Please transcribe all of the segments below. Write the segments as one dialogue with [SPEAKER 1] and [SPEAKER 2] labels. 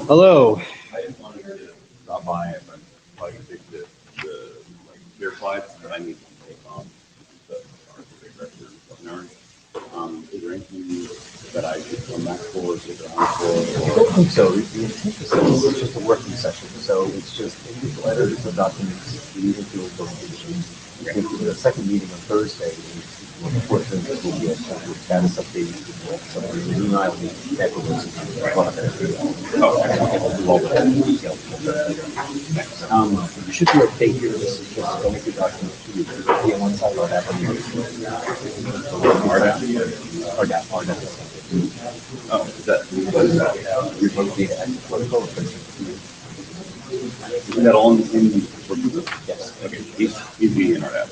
[SPEAKER 1] Hello.
[SPEAKER 2] I just wanted to stop by and like pick the like clear slides that I need to take on the artistic director seminars. Is there anything that I should come back for, sit down for?
[SPEAKER 1] I don't think so. The intent is that it's just a working session, so it's just individual editors of documents, the individual presentations. The second meeting on Thursday is unfortunately will be a status update. So there's an email that will you should be okay here. This is just going through documents. You can be on one side or that on the other. RDAP.
[SPEAKER 2] Oh, is that what is that?
[SPEAKER 1] You're supposed to be at protocol.
[SPEAKER 2] Is that all in the working group?
[SPEAKER 1] Yes.
[SPEAKER 2] Okay, he's being in our app.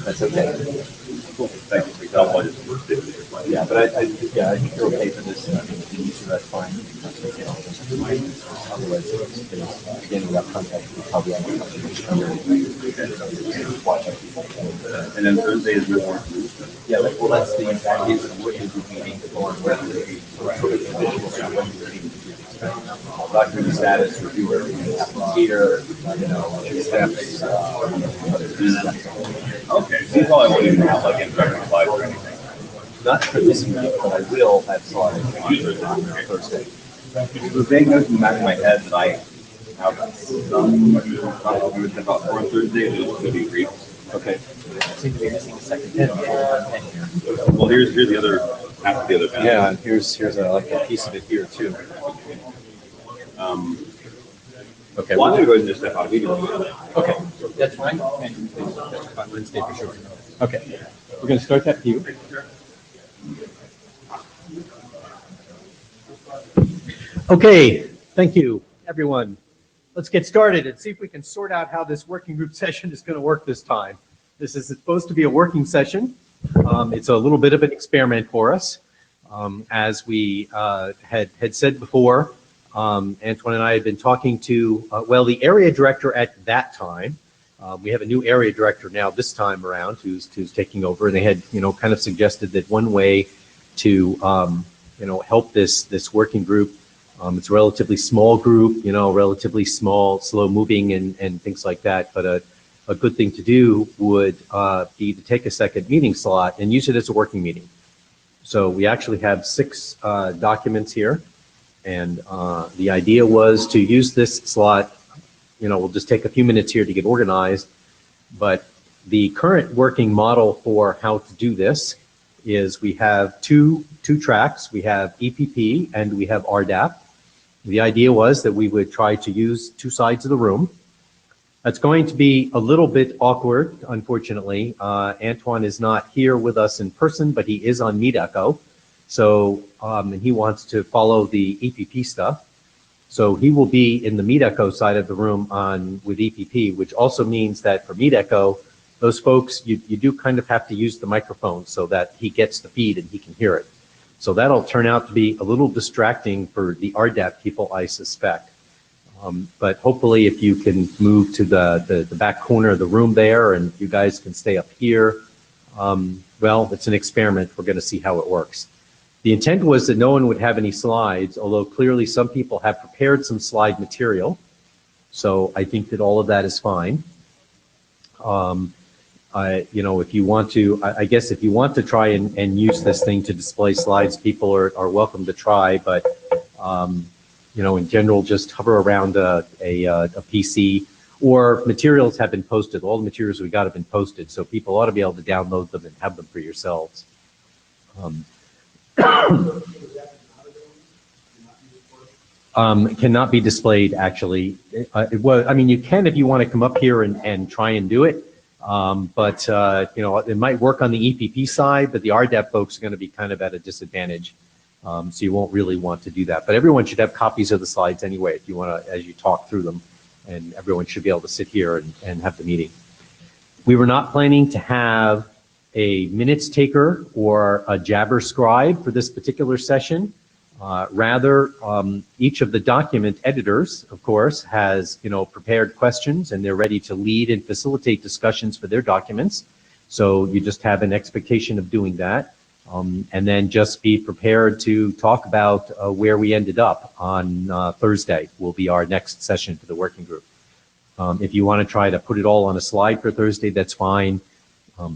[SPEAKER 1] That's okay.
[SPEAKER 2] Cool. Thank you. I'll just did it.
[SPEAKER 1] Yeah, but I think you're okay for this. So that's fine. Otherwise, again, without contact, we probably have to watch it.
[SPEAKER 2] And then Thursday is your work.
[SPEAKER 1] Yeah, well, that's the working group meeting for document status, review everything that happens here, steps,
[SPEAKER 2] Okay, so you probably won't even have like introductory slides or anything.
[SPEAKER 1] not for this meeting, but I will have slides on Thursday.
[SPEAKER 2] The thing goes in the back of my head that I have some questions about for on Thursday, and it's going to be brief.
[SPEAKER 1] Okay. I seem to be missing a second pen here.
[SPEAKER 2] Well, here's the other half of the other pen.
[SPEAKER 1] Yeah, and here's like a piece of it here too. Okay.
[SPEAKER 2] Well, I'm going to go ahead and just step out immediately.
[SPEAKER 1] Okay, that's fine. And that's on Wednesday for sure. Okay, we're going to start that view. Okay, thank you, everyone. Let's get started and see if we can sort out how this working group session is going to work this time. This is supposed to be a working session. It's a little bit of an experiment for us. As we had said before, Antoine and I had been talking to, the area director at that time. We have a new area director now this time around who's taking over. And they had, kind of suggested that one way to, help this working group. It's a relatively small group, relatively small, slow moving and things like that. But a good thing to do would be to take a second meeting slot and use it as a working meeting. So we actually have 6 documents here. And the idea was to use this slot, we'll just take a few minutes here to get organized. But the current working model for how to do this is we have two tracks. We have EPP and we have RDAP. The idea was that we would try to use 2 sides of the room. That's going to be a little bit awkward, unfortunately. Antoine is not here with us in person, but he is on MeetEcho. So, and he wants to follow the EPP stuff. So he will be in the MeetEcho side of the room with EPP, which also means that for MeetEcho, those folks, you do kind of have to use the microphone so that he gets the feed and he can hear it. So that'll turn out to be a little distracting for the RDAP people, I suspect. But hopefully if you can move to the back corner of the room there and you guys can stay up here, it's an experiment. We're going to see how it works. The intent was that no one would have any slides, although clearly some people have prepared some slide material. So I think that all of that is fine. If you want to, I guess if you want to try and use this thing to display slides, people are welcome to try. But, in general, just hover around a PC or materials have been posted. All the materials we got have been posted. So people ought to be able to download them and have them for yourselves. Cannot be displayed, actually. I mean, you can if you want to come up here and try and do it. But it might work on the EPP side, but the RDAP folks are going to be kind of at a disadvantage. So you won't really want to do that. But everyone should have copies of the slides anyway, if you want to, as you talk through them. And everyone should be able to sit here and have the meeting. We were not planning to have a minutes taker or a jabber scribe for this particular session. Rather, each of the document editors, of course, has prepared questions, and they're ready to lead and facilitate discussions for their documents. So you just have an expectation of doing that, and then just be prepared to talk about where we ended up on Thursday. Will be our next session for the working group. If you want to try to put it all on a slide for Thursday, that's fine.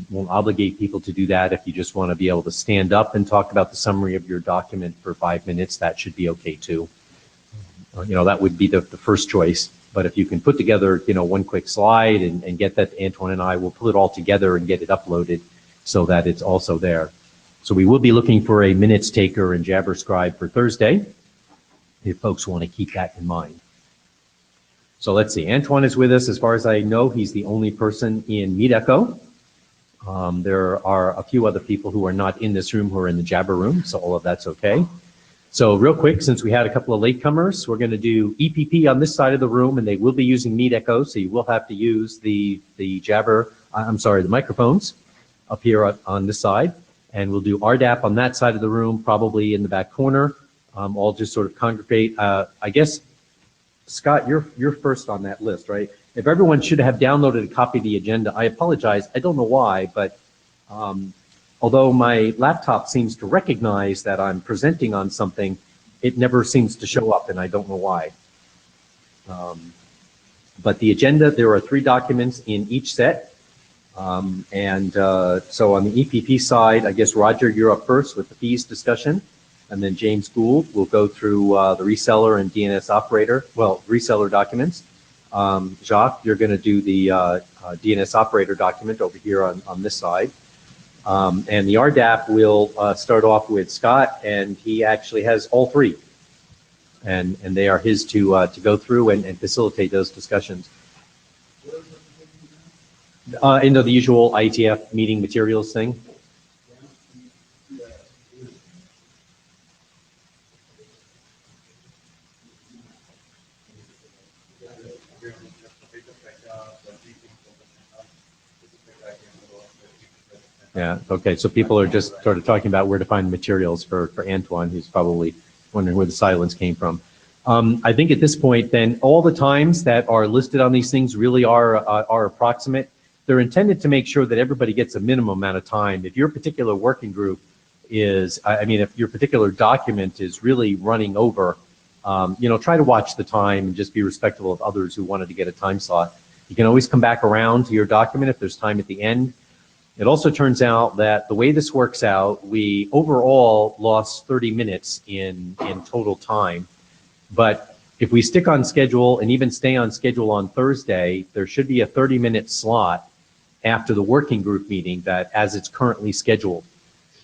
[SPEAKER 1] Won't obligate people to do that. If you just want to be able to stand up and talk about the summary of your document for 5 minutes, that should be okay too. That would be the first choice. But if you can put together, one quick slide and get that to Antoine and I, will pull it all together and get it uploaded so that it's also there. So we will be looking for a minutes taker and jabber scribe for Thursday, if folks want to keep that in mind. So let's see, Antoine is with us. As far as I know, he's the only person in MeetEcho. There are a few other people who are not in this room who are in the jabber room, so all of that's okay. So real quick, since we had a couple of latecomers, we're going to do EPP on this side of the room, and they will be using MeetEcho, so you will have to use the microphones up here on this side. And we'll do RDAP on that side of the room, probably in the back corner. All just sort of congregate. I guess, Scott, you're first on that list, right? If everyone should have downloaded a copy of the agenda, I apologize. I don't know why, but although my laptop seems to recognize that I'm presenting on something, it never seems to show up, and I don't know why. But the agenda, there are 3 documents in each set. So on the EPP side, I guess, Roger, you're up first with the fees discussion. And then James Gould will go through the reseller and DNS operator, reseller documents. Jacques, you're going to do the DNS operator document over here on this side. And the RDAP will start off with Scott, and he actually has all 3. And they are his to go through and facilitate those discussions. Into the usual IETF meeting materials thing. Yeah, okay, so people are just sort of talking about where to find materials for Antoine, who's probably wondering where the silence came from. I think at this point, then, all the times that are listed on these things really are approximate. They're intended to make sure that everybody gets a minimum amount of time. If your particular working group is, if your particular document is really running over, try to watch the time and just be respectful of others who wanted to get a time slot. You can always come back around to your document if there's time at the end. It also turns out that the way this works out, we overall lost 30 minutes in total time. But if we stick on schedule and even stay on schedule on Thursday, there should be a 30-minute slot after the working group meeting that as it's currently scheduled.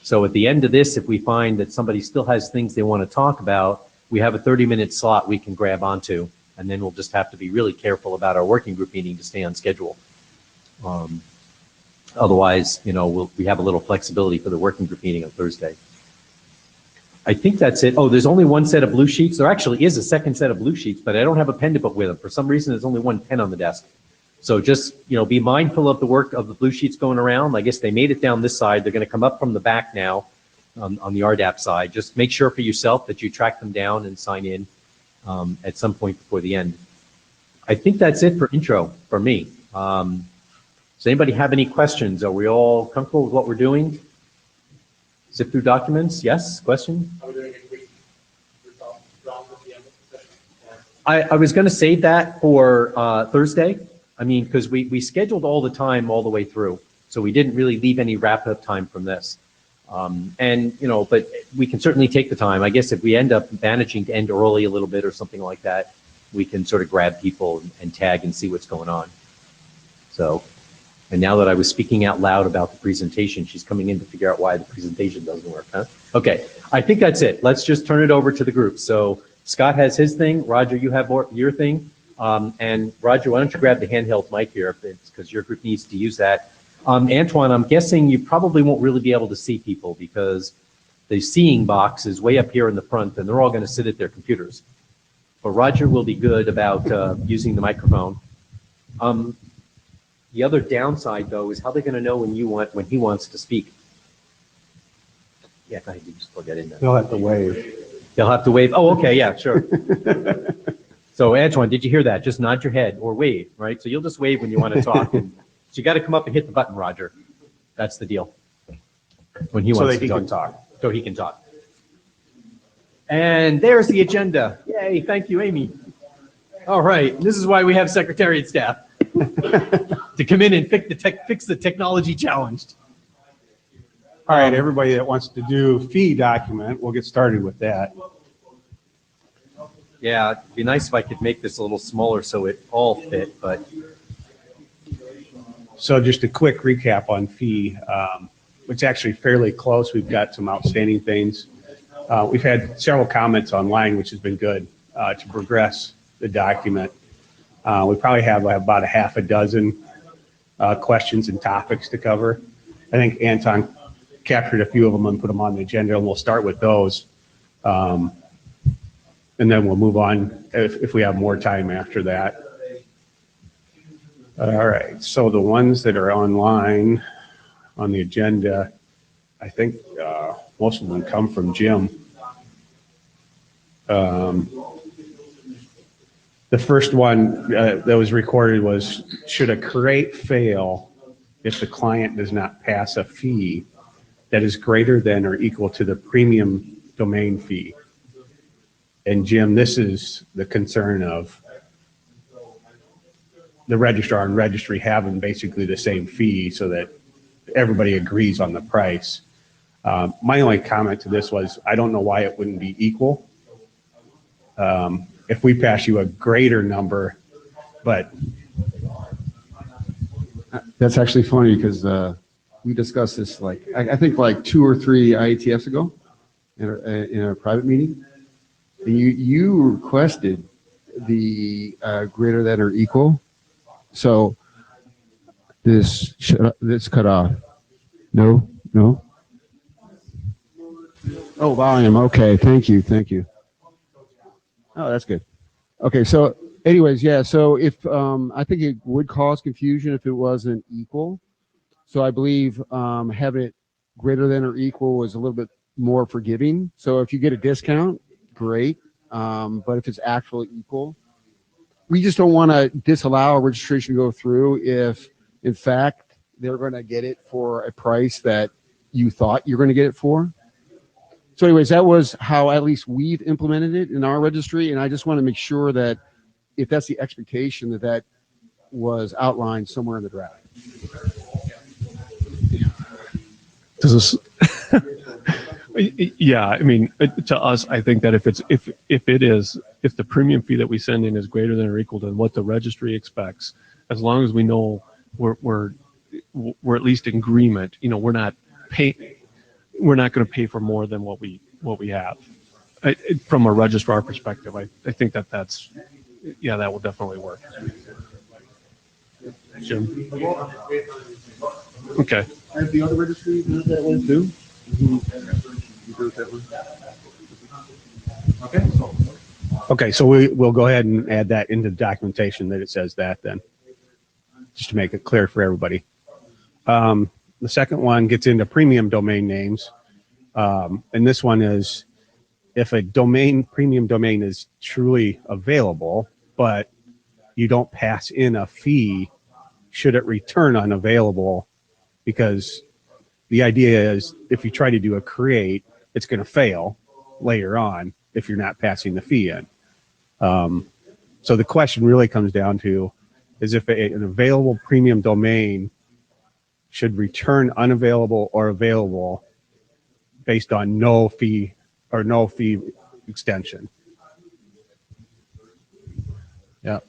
[SPEAKER 1] So at the end of this, if we find that somebody still has things they want to talk about, we have a 30-minute slot we can grab onto, and then we'll just have to be really careful about our working group meeting to stay on schedule. Otherwise, we have a little flexibility for the working group meeting on Thursday. I think that's it. Oh, there's only 1 set of blue sheets. There actually is a second set of blue sheets, but I don't have a pen to put with them. For some reason, there's only 1 pen on the desk. So just, be mindful of the work of the blue sheets going around. I guess they made it down this side. They're going to come up from the back now on the RDAP side. Just make sure for yourself that you track them down and sign in at some point before the end. I think that's it for intro for me. Does anybody have any questions? Are we all comfortable with what we're doing? Zip through documents? Yes? Question?
[SPEAKER 3] Are we doing a quick round at the end of the session?
[SPEAKER 1] I was going to save that for Thursday. Because we scheduled all the time all the way through. So we didn't really leave any wrap-up time from this. But we can certainly take the time. I guess if we end up managing to end early a little bit or something like that, we can sort of grab people and tag and see what's going on. So And now that I was speaking out loud about the presentation, she's coming in to figure out why the presentation doesn't work, huh? Okay, I think that's it. Let's just turn it over to the group. So Scott has his thing. Roger, you have your thing. And Roger, why don't you grab the handheld mic here, because your group needs to use that. Antoine, I'm guessing you probably won't really be able to see people because the seeing box is way up here in the front, and they're all going to sit at their computers. But Roger will be good about using the microphone. The other downside, though, is how they're going to know when he wants to speak. Yeah, go ahead, you just plug that in there.
[SPEAKER 4] They'll have to wave.
[SPEAKER 1] They'll have to wave. Oh, okay, yeah, sure. So, Antoine, did you hear that? Just nod your head or wave, right? So you'll just wave when you want to talk. And so you got to come up and hit the button, Roger. That's the deal. When he wants to talk. So he can talk. And there's the agenda. Yay, thank you, Amy. All right, this is why we have secretariat staff. To come in and fix the technology challenged.
[SPEAKER 4] All right, everybody that wants to do fee document, we'll get started with that.
[SPEAKER 1] Yeah, it'd be nice if I could make this a little smaller so it all fit, but.
[SPEAKER 4] So just a quick recap on fee. It's actually fairly close. We've got some outstanding things. We've had several comments online, which has been good to progress the document. We probably have about a half a dozen questions and topics to cover. I think Anton captured a few of them and put them on the agenda, and we'll start with those. And then we'll move on if we have more time after that. All right, so the ones that are online on the agenda, I think most of them come from Jim. The first one that was recorded was, should a create fail if the client does not pass a fee that is greater than or equal to the premium domain fee? And Jim, this is the concern of the registrar and registry having basically the same fee so that everybody agrees on the price. My only comment to this was, I don't know why it wouldn't be equal. If we pass you a greater number, but.
[SPEAKER 5] That's actually funny because we discussed this I think 2 or 3 IETFs ago in a private meeting. And you requested the greater than or equal. So this cut off. No. Oh, volume. Okay. Thank you. Oh, that's good. Okay. So anyways, yeah. So if I think it would cause confusion if it wasn't equal. So I believe having it greater than or equal was a little bit more forgiving. So if you get a discount, great. But if it's actually equal, we just don't want to disallow a registration to go through if, in fact, they're going to get it for a price that you thought you're going to get it for. So anyways, that was how at least we've implemented it in our registry. And I just want to make sure that if that's the expectation, that was outlined somewhere in the draft.
[SPEAKER 6] Yeah, I mean, to us, I think that if the premium fee that we send in is greater than or equal to what the registry expects, as long as we know we're at least in agreement, we're not going to pay for more than what we have. From a registrar perspective, I think that will definitely work. Jim. Okay.
[SPEAKER 5] Has the other registry done that one too?
[SPEAKER 4] Okay, so we'll go ahead and add that into the documentation that it says that then, just to make it clear for everybody. The second one gets into premium domain names. And this one is if a premium domain is truly available, but you don't pass in a fee, should it return unavailable? Because the idea is if you try to do a create, it's going to fail later on if you're not passing the fee in. So the question really comes down to is if an available premium domain should return unavailable or available based on no fee or no fee extension.
[SPEAKER 7] Yeah,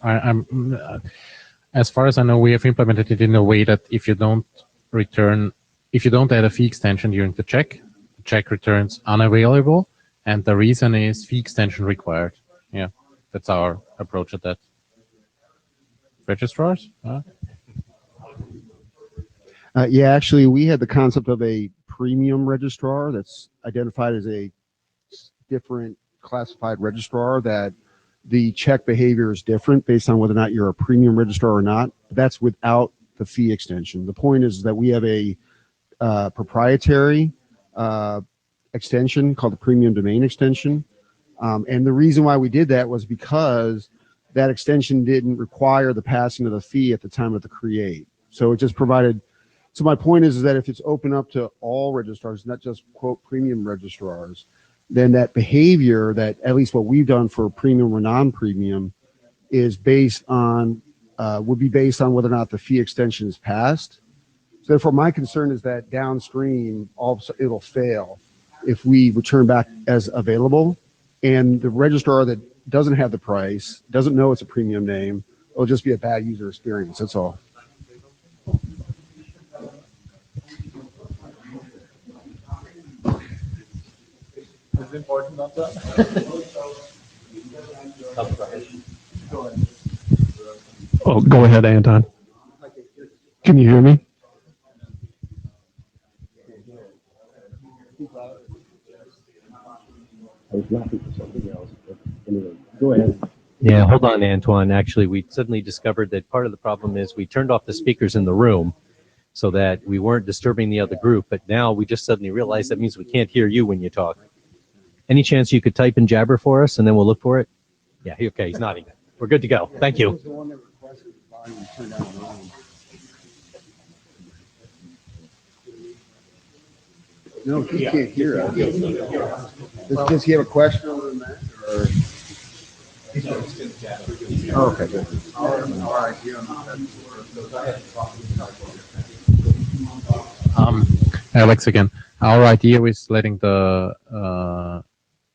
[SPEAKER 7] as far as I know, we have implemented it in a way that if you don't add a fee extension during the check returns unavailable, and the reason is fee extension required. Yeah, that's our approach at that. Registrars?
[SPEAKER 5] Yeah, actually, we had the concept of a premium registrar that's identified as a different classified registrar, that the check behavior is different based on whether or not you're a premium registrar or not. That's without the fee extension. The point is that we have a proprietary extension called the premium domain extension. And the reason why we did that was because that extension didn't require the passing of the fee at the time of the create. So it just provided. So my point is that if it's open up to all registrars, not just quote premium registrars, then that behavior, that at least what we've done for premium or non-premium, is based on would be based on whether or not the fee extension is passed. So therefore, my concern is that downstream, it'll fail if we return back as available, and the registrar that doesn't have the price, doesn't know it's a premium name, it'll just be a bad user experience. That's all.
[SPEAKER 3] Is it important on that?
[SPEAKER 6] Oh, go ahead, Anton. Can you hear me?
[SPEAKER 4] I was laughing for something else, but anyway, go ahead.
[SPEAKER 1] Yeah, hold on, Antoine. Actually, we suddenly discovered that part of the problem is we turned off the speakers in the room so that we weren't disturbing the other group, but now we just suddenly realized that means we can't hear you when you talk. Any chance you could type in Jabber for us, and then we'll look for it? Yeah, okay, he's nodding. We're good to go. Thank you.
[SPEAKER 5] No, he can't hear us. Does he have a question other than that? Or? Oh, okay, good.
[SPEAKER 7] Alex again. Our idea is letting the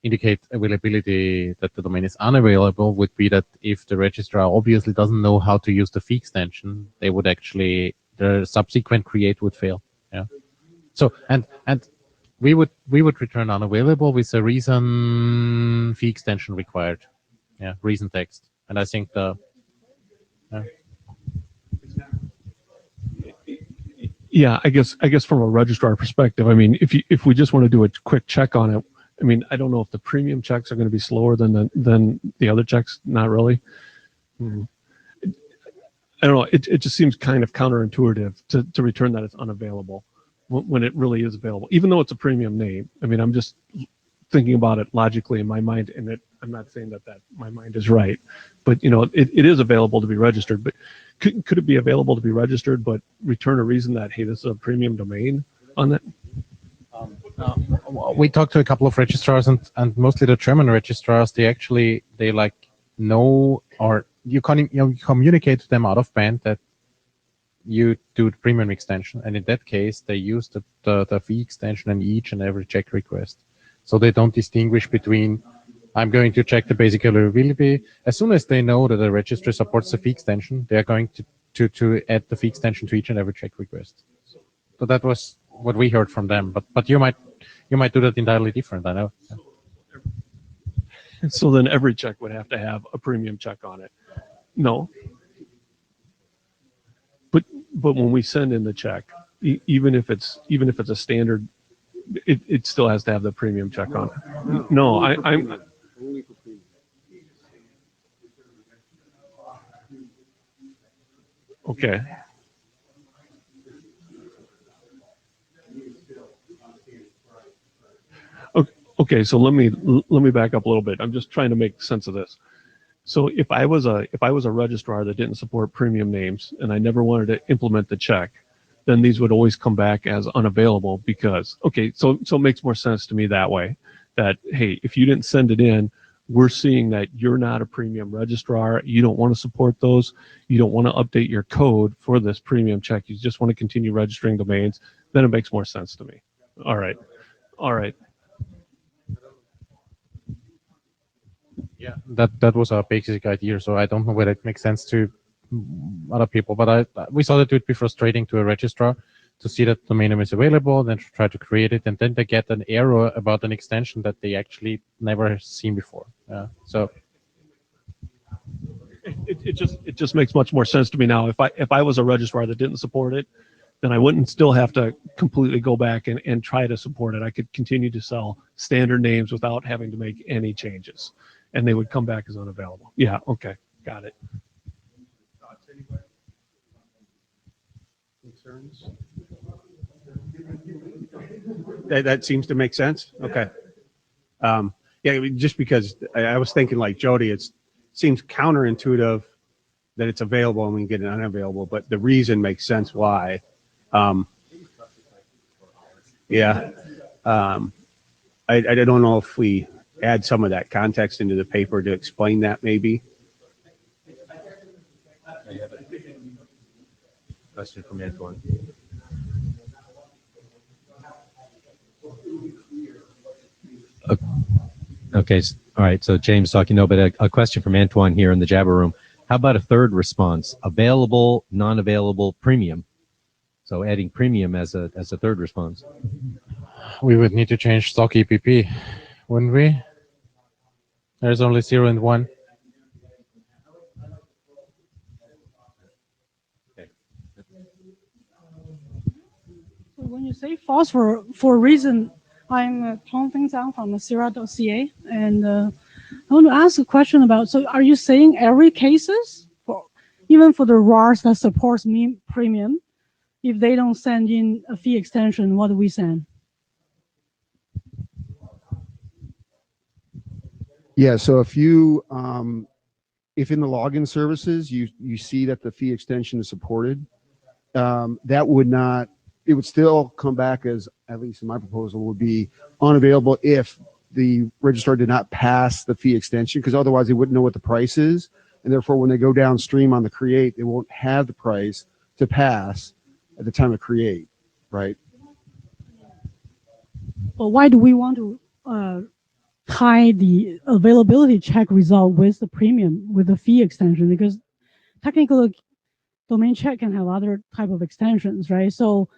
[SPEAKER 7] indicate availability that the domain is unavailable would be that if the registrar obviously doesn't know how to use the fee extension, they would actually, the subsequent create would fail. Yeah. So and we would return unavailable with a reason fee extension required. Yeah, reason text. And I think
[SPEAKER 6] Yeah, I guess from a registrar perspective, I mean, if we just want to do a quick check on it, I mean, I don't know if the premium checks are going to be slower than the other checks. Not really. I don't know. It just seems kind of counterintuitive to return that it's unavailable when it really is available, even though it's a premium name. I mean, I'm just thinking about it logically in my mind, and I'm not saying that my mind is right, but you know, it is available to be registered. But could it be available to be registered, but return a reason that, hey, this is a premium domain on that?
[SPEAKER 7] we talked to a couple of registrars, and mostly the German registrars. They like know, or you communicate to them out of band that you do the premium extension, and in that case, they use the fee extension in each and every check request. So they don't distinguish between, I'm going to check the basic availability. As soon as they know that the registry supports the fee extension, they are going to add the fee extension to each and every check request. So that was what we heard from them. But you might do that entirely different, I know.
[SPEAKER 6] So then every check would have to have a premium check on it. No. But when we send in the check, even if it's a standard, it still has to have the premium check on it. No, I'm okay. Okay, so let me back up a little bit. I'm just trying to make sense of this. So if I was a registrar that didn't support premium names and I never wanted to implement the check, then these would always come back as unavailable because, okay, so it makes more sense to me that way, that, hey, if you didn't send it in, we're seeing that you're not a premium registrar, you don't want to support those, you don't want to update your code for this premium check, you just want to continue registering domains, then it makes more sense to me. All right.
[SPEAKER 7] Yeah, that was our basic idea. So I don't know whether it makes sense to other people. But we thought it would be frustrating to a registrar to see that domain name is available, then to try to create it, and then they get an error about an extension that they actually never seen before. So
[SPEAKER 6] it just makes much more sense to me now. If I was a registrar that didn't support it, then I wouldn't still have to completely go back and try to support it. I could continue to sell standard names without having to make any changes, and they would come back as unavailable. Yeah, okay, got it.
[SPEAKER 4] Concerns? That seems to make sense. Okay. Yeah, I mean, just because I was thinking like Jody, it seems counterintuitive that it's available and we can get it unavailable, but the reason makes sense why. Yeah. I don't know if we add some of that context into the paper to explain that maybe.
[SPEAKER 8] Question from Antoine. Okay, all right. So James talking, no, but a question from Antoine here in the Jabber room. How about a third response? Available, non-available, premium. So adding premium as a third response.
[SPEAKER 7] we would need to change stock EPP, wouldn't we? There's only 0 and 1.
[SPEAKER 9] When you say false for a reason, I'm Tong Feng Zhang from Sierra.ca, and I want to ask a question about, so are you saying every cases, even for the RARs that supports premium, if they don't send in a fee extension, what do we send?
[SPEAKER 5] Yeah, so if you, if in the login services, you see that the fee extension is supported, that would not, it would still come back as, at least in my proposal, would be unavailable if the registrar did not pass the fee extension, because otherwise they wouldn't know what the price is. And therefore, when they go downstream on the create, they won't have the price to pass at the time of create, right?
[SPEAKER 9] But why do we want to tie the availability check result with the premium, with the fee extension? Because technically, domain check can have other type of extensions, right? So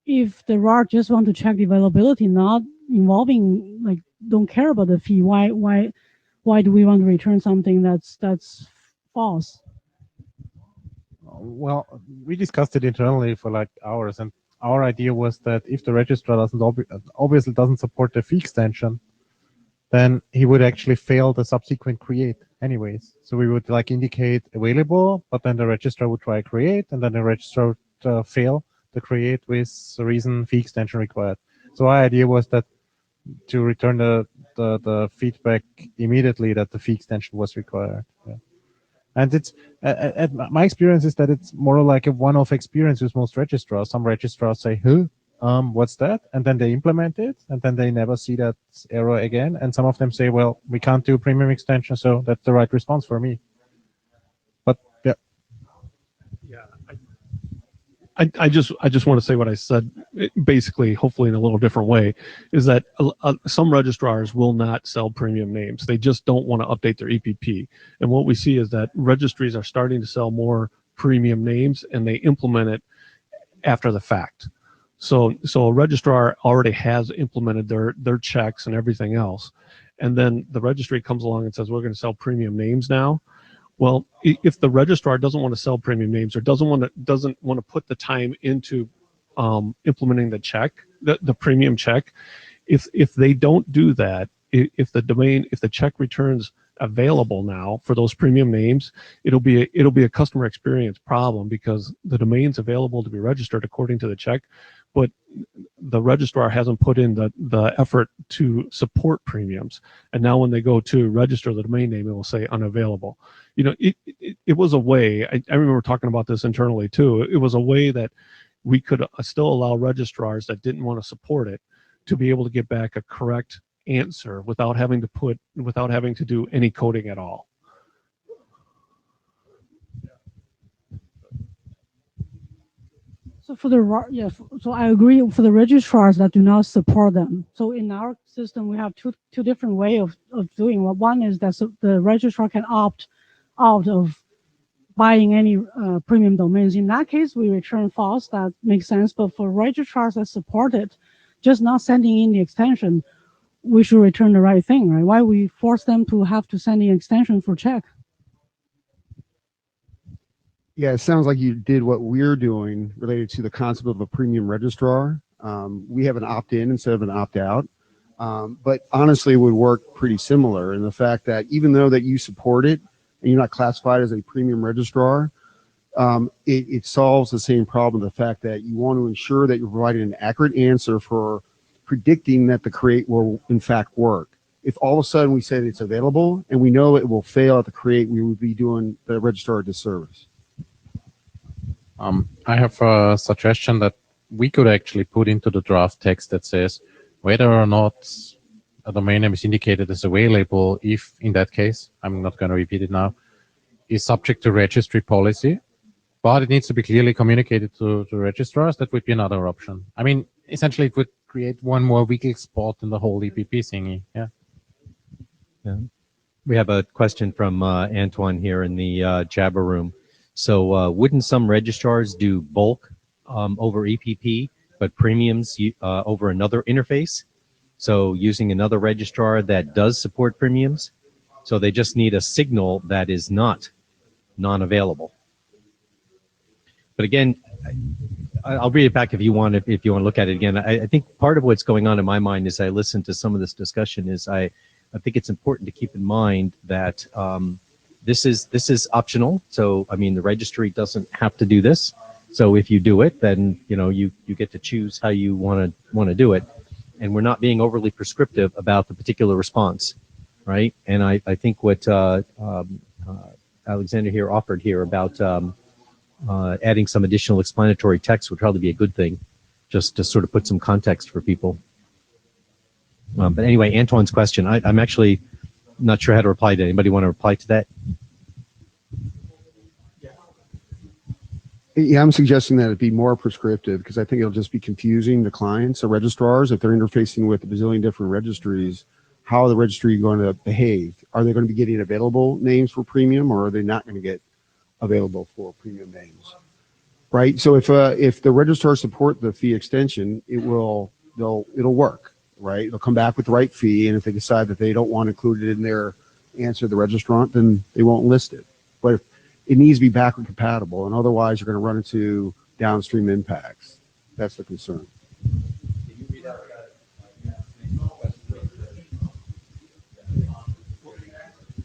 [SPEAKER 9] if the RAR just want to check the availability, not involving, like, don't care about the fee, why do we want to return something that's false?
[SPEAKER 7] Well, we discussed it internally for like hours, and our idea was that if the registrar obviously doesn't support the fee extension, then he would actually fail the subsequent create anyways. So we would like indicate available, but then the registrar would try create, and then the registrar would fail the create with the reason fee extension required. So our idea was that to return the feedback immediately that the fee extension was required. Yeah. And it's my experience is that it's more like a one-off experience with most registrars. Some registrars say, what's that? And then they implement it, and then they never see that error again. And some of them say, well, we can't do premium extension, so that's the right response for me. But yeah.
[SPEAKER 6] Yeah, I just want to say what I said, basically, hopefully in a little different way, is that some registrars will not sell premium names. They just don't want to update their EPP. And what we see is that registries are starting to sell more premium names, and they implement it after the fact. So a registrar already has implemented their checks and everything else, and then the registry comes along and says, we're going to sell premium names now. Well, if the registrar doesn't want to sell premium names or doesn't want to put the time into implementing the check, the premium check, if they don't do that, if the check returns available now for those premium names, it'll be a customer experience problem, because the domain's available to be registered according to the check, but the registrar hasn't put in the effort to support premiums. And now when they go to register the domain name, it will say unavailable. You know, it was a way, I remember talking about this internally too, it was a way that we could still allow registrars that didn't want to support it to be able to get back a correct answer without having to do any coding at all.
[SPEAKER 9] So for the so I agree for the registrars that do not support them. So in our system, we have two different ways of doing. One is that the registrar can opt out of buying any premium domains. In that case, we return false. That makes sense. But for registrars that support it, just not sending in the extension, we should return the right thing, right? Why we force them to have to send in extension for check?
[SPEAKER 5] Yeah, it sounds like you did what we're doing related to the concept of a premium registrar. We have an opt-in instead of an opt-out. But honestly, it would work pretty similar in the fact that even though that you support it and you're not classified as a premium registrar, it solves the same problem, the fact that you want to ensure that you're providing an accurate answer for predicting that the create will in fact work. If all of a sudden we said it's available and we know it will fail at the create, we would be doing the registrar a disservice.
[SPEAKER 7] I have a suggestion that we could actually put into the draft text that says whether or not a domain name is indicated as available, if in that case, I'm not going to repeat it now, is subject to registry policy, but it needs to be clearly communicated to registrars. That would be another option. I mean, essentially it would create one more weak spot in the whole EPP thingy. Yeah.
[SPEAKER 8] Yeah. We have a question from Antoine here in the Jabber room. So wouldn't some registrars do bulk over EPP, but premiums over another interface? So using another registrar that does support premiums, so they just need a signal that is not non-available. But again, I'll read it back if you want to look at it again. I think part of what's going on in my mind as I listen to some of this discussion is I think it's important to keep in mind that this is optional. So I mean, the registry doesn't have to do this. So if you do it, then you get to choose how you want to do it, and we're not being overly prescriptive about the particular response, right? And I think what Alexander here offered here about adding some additional explanatory text would probably be a good thing, just to sort of put some context for people. But anyway, Antoine's question, I'm actually not sure how to reply to it. Anybody want to reply to that?
[SPEAKER 5] Yeah, I'm suggesting that it be more prescriptive because I think it'll just be confusing to clients or registrars if they're interfacing with a bazillion different registries. How are the registry going to behave? Are they going to be getting available names for premium, or are they not going to get available for premium names? Right. So if the registrars support the fee extension, it'll work. Right. They'll come back with the right fee, and if they decide that they don't want to include it in their answer to the registrant, then they won't list it. But it needs to be backward compatible, and otherwise you're going to run into downstream impacts. That's the concern.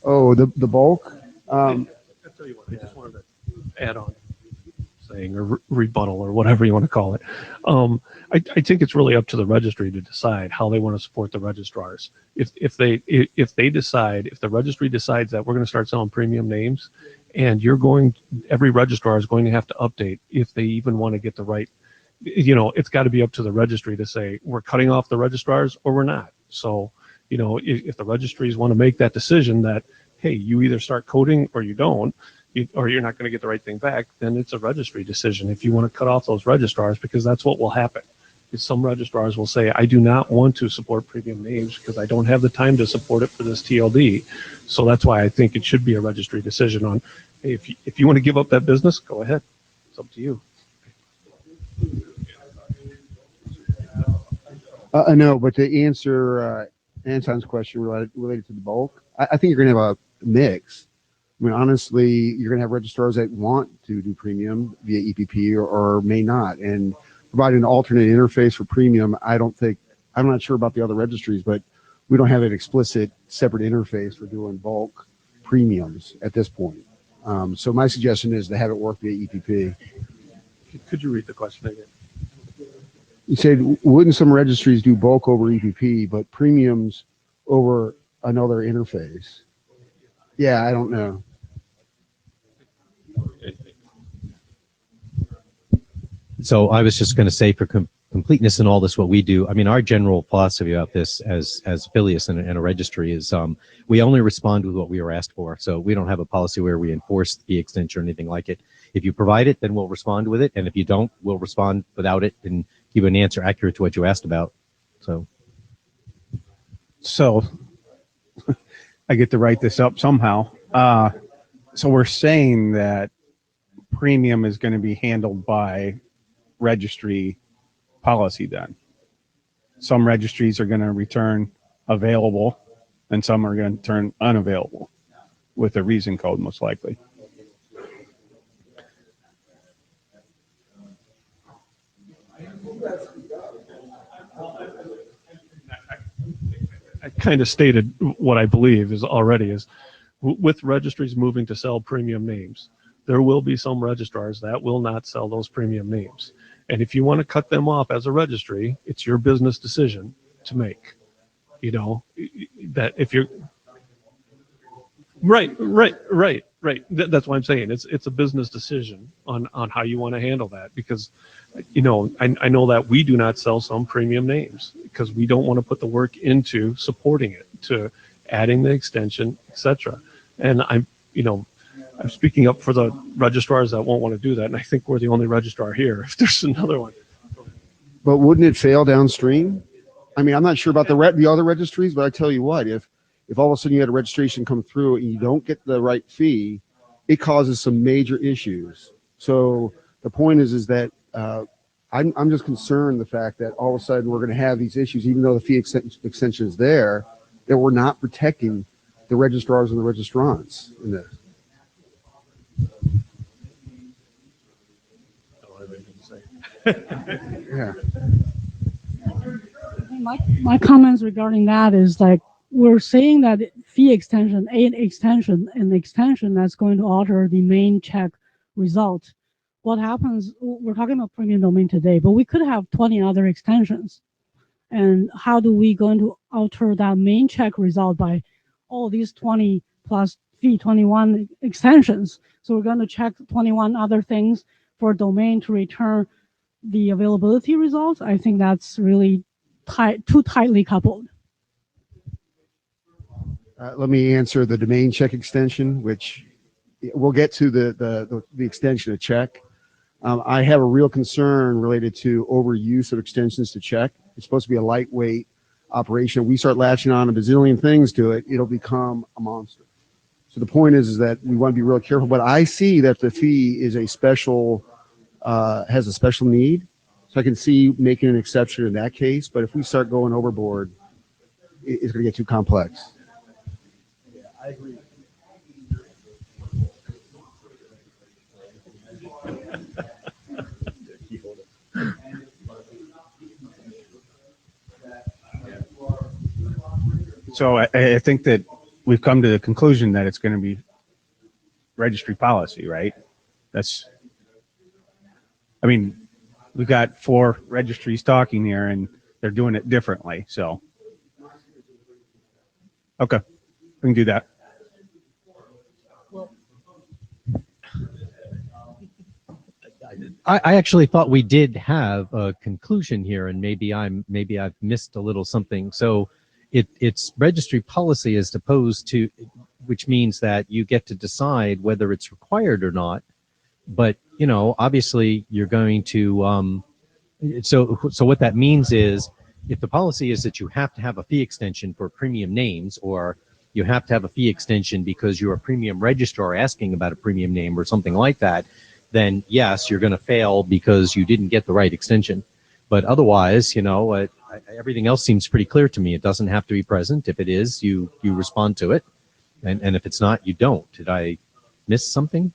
[SPEAKER 5] Oh, the bulk?
[SPEAKER 6] I'll tell you what, I just wanted to add on saying or rebuttal or whatever you want to call it. I think it's really up to the registry to decide how they want to support the registrars. If the registry decides that we're going to start selling premium names, and every registrar is going to have to update if they even want to get the right, it's got to be up to the registry to say we're cutting off the registrars or we're not. So, if the registries want to make that decision that, hey, you either start coding or you don't, or you're not going to get the right thing back, then it's a registry decision if you want to cut off those registrars, because that's what will happen. Some registrars will say, I do not want to support premium names because I don't have the time to support it for this TLD. So that's why I think it should be a registry decision on, hey, if you want to give up that business, go ahead. It's up to you.
[SPEAKER 5] No, but to answer Anton's question related to the bulk, I think you're going to have a mix. I mean, honestly, you're going to have registrars that want to do premium via EPP or may not. And providing an alternate interface for premium, I'm not sure about the other registries, but we don't have an explicit separate interface for doing bulk premiums at this point. So my suggestion is to have it work via EPP.
[SPEAKER 6] Could you read the question again?
[SPEAKER 5] You said, wouldn't some registries do bulk over EPP, but premiums over another interface? Yeah, I don't know.
[SPEAKER 8] So I was just going to say, for completeness in all this, what we do, I mean, our general philosophy about this as affiliates in a registry is we only respond with what we are asked for. So we don't have a policy where we enforce the extension or anything like it. If you provide it, then we'll respond with it. And if you don't, we'll respond without it and give an answer accurate to what you asked about. So
[SPEAKER 4] I get to write this up somehow. So we're saying that premium is going to be handled by registry policy then. Some registries are going to return available and some are going to turn unavailable with a reason code most likely.
[SPEAKER 6] I kind of stated what I believe is already is with registries moving to sell premium names, there will be some registrars that will not sell those premium names. And if you want to cut them off as a registry, it's your business decision to make. You know, that if you're right. That's why I'm saying it's a business decision on how you want to handle that, because, you know, I know that we do not sell some premium names because we don't want to put the work into supporting it, to adding the extension, etc. And I'm speaking up for the registrars that won't want to do that, and I think we're the only registrar here. If there's another one.
[SPEAKER 5] But wouldn't it fail downstream? I mean, I'm not sure about the other registries, but I tell you what, if all of a sudden you had a registration come through and you don't get the right fee, it causes some major issues. So the point is that I'm just concerned the fact that all of a sudden we're going to have these issues, even though the fee extension is there, that we're not protecting the registrars and the registrants in this. Yeah.
[SPEAKER 9] My comments regarding that is like, we're saying that fee extension, an extension that's going to alter the main check result. What happens, we're talking about premium domain today, but we could have 20 other extensions. And how do we going to alter that main check result by all these 20 plus fee 21 extensions? So we're going to check 21 other things for domain to return the availability results. I think that's really too tightly coupled.
[SPEAKER 5] Let me answer the domain check extension, which we'll get to the extension of check. I have a real concern related to overuse of extensions to check. It's supposed to be a lightweight operation. We start latching on a bazillion things to it, it'll become a monster. So the point is that we want to be real careful. But I see that the fee is a special, has a special need. So I can see making an exception in that case. But if we start going overboard, it's going to get too complex.
[SPEAKER 2] Yeah, I agree.
[SPEAKER 4] So I think that we've come to the conclusion that it's going to be registry policy, right? I mean, we've got 4 registries talking here and they're doing it differently. So, okay, we can do that.
[SPEAKER 8] I actually thought we did have a conclusion here, and maybe I've missed a little something. So it's registry policy as opposed to, which means that you get to decide whether it's required or not. But, you know, obviously you're going to, so what that means is, if the policy is that you have to have a fee extension for premium names, or you have to have a fee extension because you're a premium registrar asking about a premium name or something like that, then yes, you're going to fail because you didn't get the right extension. But otherwise, you know, everything else seems pretty clear to me. It doesn't have to be present. If it is, you respond to it. And if it's not, you don't. Did I miss something?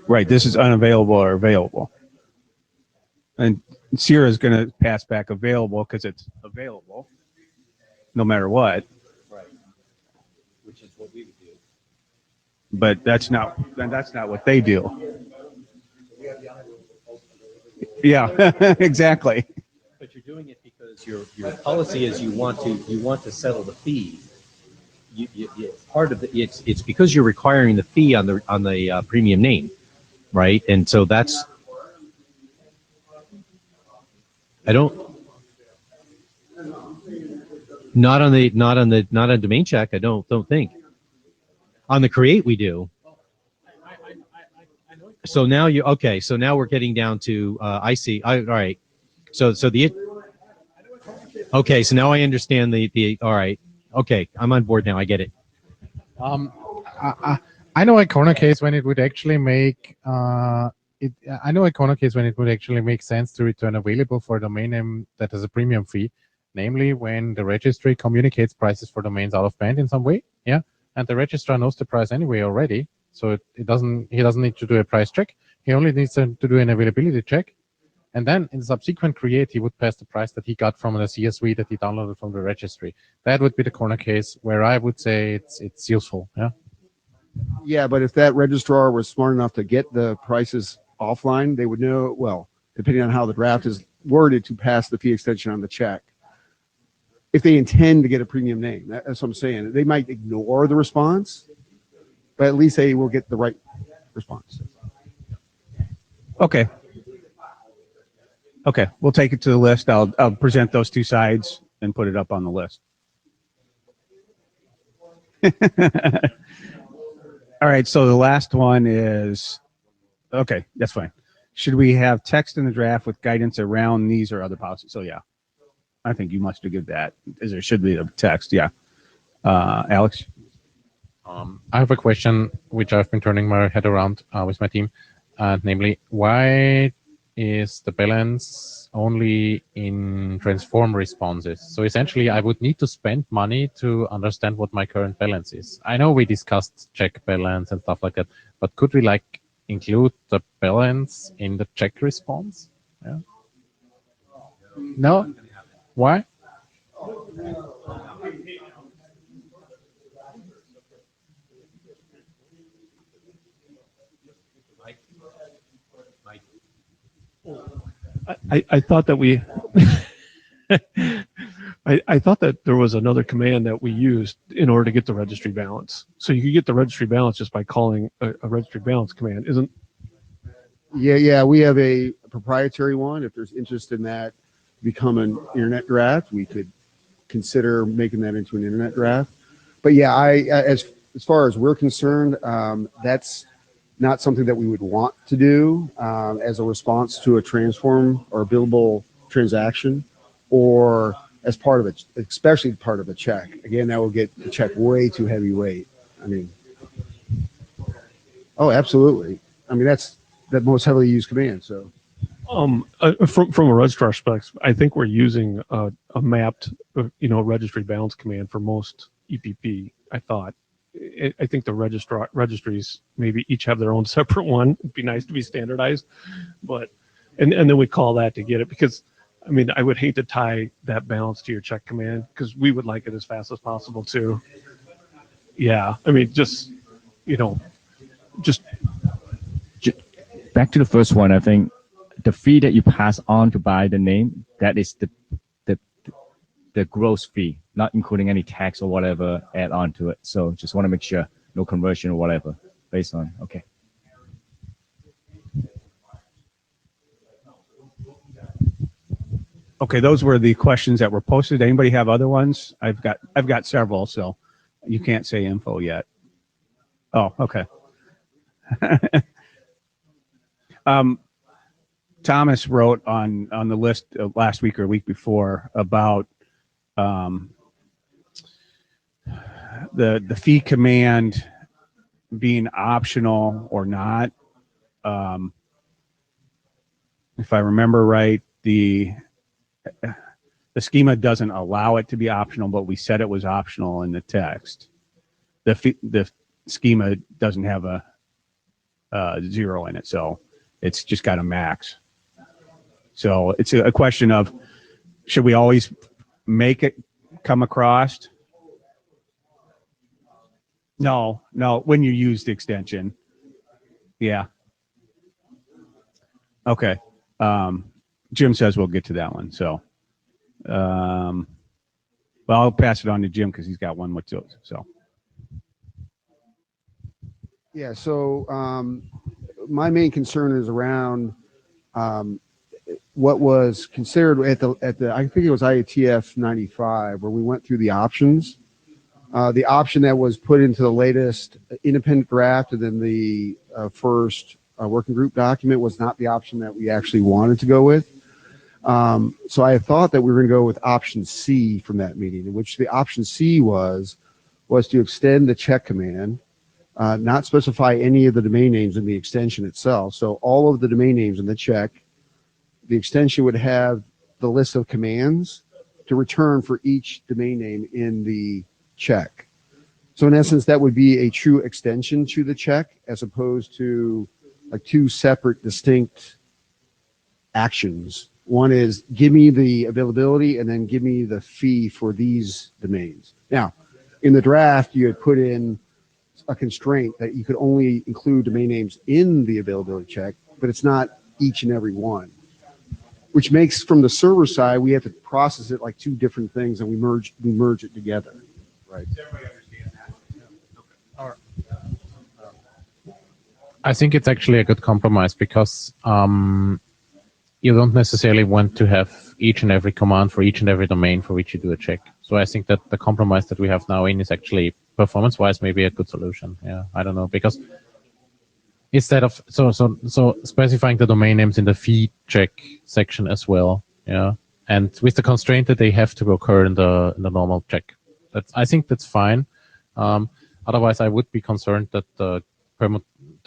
[SPEAKER 4] Right, this is unavailable or available. And Sierra is going to pass back available because it's available no matter what.
[SPEAKER 8] Right. Which is what we would do.
[SPEAKER 4] But that's not what they do. Yeah, exactly.
[SPEAKER 8] But you're doing it because your policy is you want to settle the fee. Part of it's because you're requiring the fee on the premium name, right? And so that's, I don't, not on domain check. I don't think. On the create we do. So now so now we're getting down to I see. All right. So okay. So now I understand the all right. Okay, I'm on board now. I get it.
[SPEAKER 7] I I know a corner case when it would actually make I know a corner case when it would actually make sense to return available for a domain name that has a premium fee, namely when the registry communicates prices for domains out of band in some way, yeah, and the registrar knows the price anyway already, so he doesn't need to do a price check. He only needs to do an availability check, and then in subsequent create he would pass the price that he got from the CSV that he downloaded from the registry. That would be the corner case where I would say it's useful, yeah.
[SPEAKER 5] Yeah, but if that registrar was smart enough to get the prices offline, they would know, well, depending on how the draft is worded, to pass the fee extension on the check. If they intend to get a premium name, that's what I'm saying. They might ignore the response, but at least they will get the right response.
[SPEAKER 4] Okay. Okay, we'll take it to the list. I'll present those two sides and put it up on the list. All right, so the last one is, okay, that's fine. Should we have text in the draft with guidance around these or other policies? So yeah, I think you must give that. There should be a text, yeah. Alex?
[SPEAKER 7] I have a question which I've been turning my head around with my team, namely, why is the balance only in transform responses? So essentially, I would need to spend money to understand what my current balance is. I know we discussed check balance and stuff like that, but could we like include the balance in the check response? Yeah. No? Why?
[SPEAKER 6] I thought that we, I thought that there was another command that we used in order to get the registry balance. So you could get the registry balance just by calling a registry balance command, isn't?
[SPEAKER 5] Yeah, we have a proprietary one. If there's interest in that become an internet draft, we could consider making that into an internet draft. But yeah, as far as we're concerned, that's not something that we would want to do as a response to a transform or billable transaction, or as part of it, especially part of a check. Again, that will get the check way too heavyweight. I mean, oh, absolutely. I mean, that's the most heavily used command. So,
[SPEAKER 6] From a registrar perspective, I think we're using a mapped, registry balance command for most EPP. I thought. I think the registries maybe each have their own separate one. It'd be nice to be standardized, but and then we call that to get it, because I mean I would hate to tie that balance to your check command because we would like it as fast as possible too. Yeah, I mean just
[SPEAKER 10] back to the first one. I think the fee that you pass on to buy the name, that is the gross fee, not including any tax or whatever add on to it. So just want to make sure no conversion or whatever based on, okay.
[SPEAKER 4] Okay, those were the questions that were posted. Anybody have other ones? I've got several, so you can't say info yet. Oh, okay. Thomas wrote on the list last week or week before about the fee command being optional or not. If I remember right, the schema doesn't allow it to be optional, but we said it was optional in the text. The schema doesn't have a 0 in it, so it's just got a max. So it's a question of, should we always make it come across? No, when you use the extension. Yeah. Okay. Jim says we'll get to that one. So, well, I'll pass it on to Jim because he's got one with those. So.
[SPEAKER 5] yeah. So my main concern is around what was considered at the I think it was IETF 95, where we went through the options. The option that was put into the latest independent draft and then the first working group document was not the option that we actually wanted to go with. So I thought that we were going to go with option C from that meeting, in which the option C was to extend the check command not specify any of the domain names in the extension itself. So all of the domain names in the check, the extension would have the list of commands to return for each domain name in the check. So in essence, that would be a true extension to the check as opposed to like two separate distinct actions. One is give me the availability and then give me the fee for these domains. Now, in the draft, you had put in a constraint that you could only include domain names in the availability check, but it's not each and every one, which makes from the server side, we have to process it like two different things and we merge it together. Right.
[SPEAKER 7] I think it's actually a good compromise because you don't necessarily want to have each and every command for each and every domain for which you do a check. So I think that the compromise that we have now in is actually performance-wise maybe a good solution. Yeah, I don't know, because instead of so specifying the domain names in the fee check section as well, yeah, and with the constraint that they have to occur in the normal check. I think that's fine. Otherwise, I would be concerned that the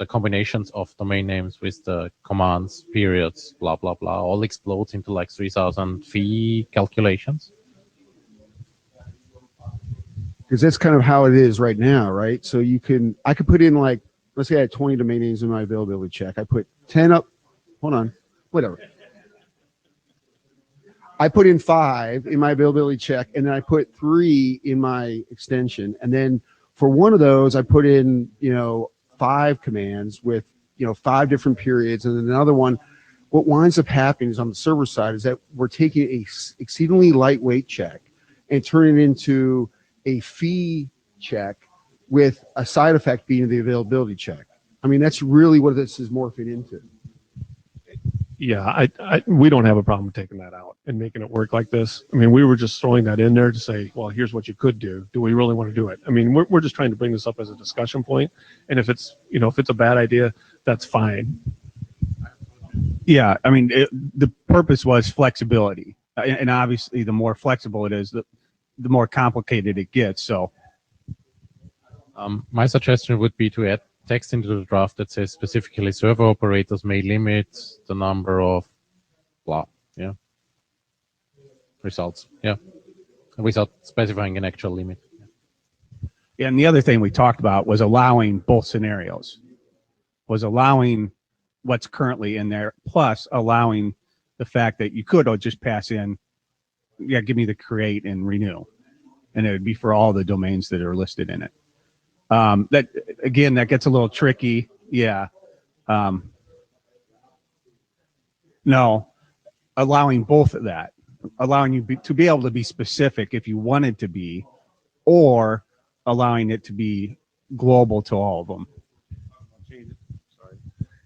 [SPEAKER 7] combinations of domain names with the commands, periods, blah, blah, blah, all explodes into like 3,000 fee calculations.
[SPEAKER 5] Because that's kind of how it is right now, right? So I could put in like, let's say I had 20 domain names in my availability check. I put 10 up, hold on, whatever. I put in 5 in my availability check, and then I put 3 in my extension. And then for one of those, I put in, 5 commands with, 5 different periods. And then another one, what winds up happening is on the server side is that we're taking a exceedingly lightweight check and turning it into a fee check with a side effect being the availability check. I mean, that's really what this is morphing into.
[SPEAKER 6] Yeah, we don't have a problem taking that out and making it work like this. I mean, we were just throwing that in there to say, well, here's what you could do. Do we really want to do it? I mean, we're just trying to bring this up as a discussion point. And if it's, if it's a bad idea, that's fine.
[SPEAKER 4] Yeah, I mean, the purpose was flexibility. And obviously, the more flexible it is, the more complicated it gets. So
[SPEAKER 7] my suggestion would be to add text into the draft that says specifically server operators may limit the number of blah, yeah, results, yeah, without specifying an actual limit.
[SPEAKER 4] Yeah, and the other thing we talked about was allowing both scenarios, was allowing what's currently in there, plus allowing the fact that you could just pass in, yeah, give me the create and renew, and it would be for all the domains that are listed in it. That again, that gets a little tricky. Yeah. No, allowing both of that, allowing you to be able to be specific if you wanted to be, or allowing it to be global to all of them.
[SPEAKER 6] Sorry.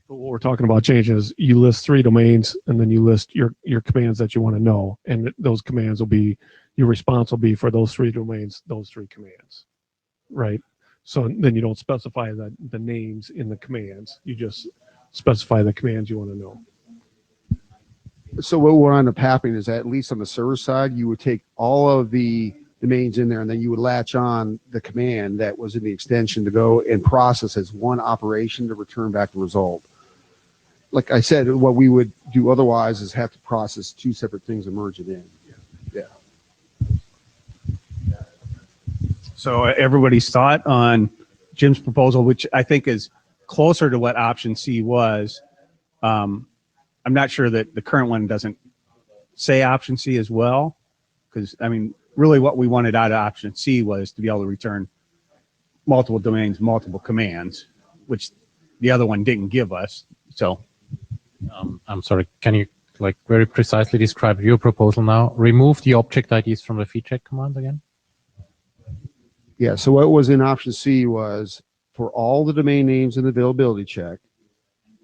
[SPEAKER 6] But what we're talking about changing is you list 3 domains and then you list your commands that you want to know. And those commands will be, your response will be for those 3 domains, those 3 commands, right? So then you don't specify the names in the commands. You just specify the commands you want to know.
[SPEAKER 5] So what will end up happening is that at least on the server side, you would take all of the domains in there, and then you would latch on the command that was in the extension to go and process as one operation to return back the result. Like I said, what we would do otherwise is have to process 2 separate things and merge it in. Yeah.
[SPEAKER 4] So everybody's thought on Jim's proposal, which I think is closer to what option C was. I'm not sure that the current one doesn't say option C as well, because I mean, really what we wanted out of option C was to be able to return multiple domains, multiple commands, which the other one didn't give us. So
[SPEAKER 7] I'm sorry, can you like very precisely describe your proposal now? Remove the object IDs from the fee check command again?
[SPEAKER 5] Yeah, so what was in option C was for all the domain names in the availability check,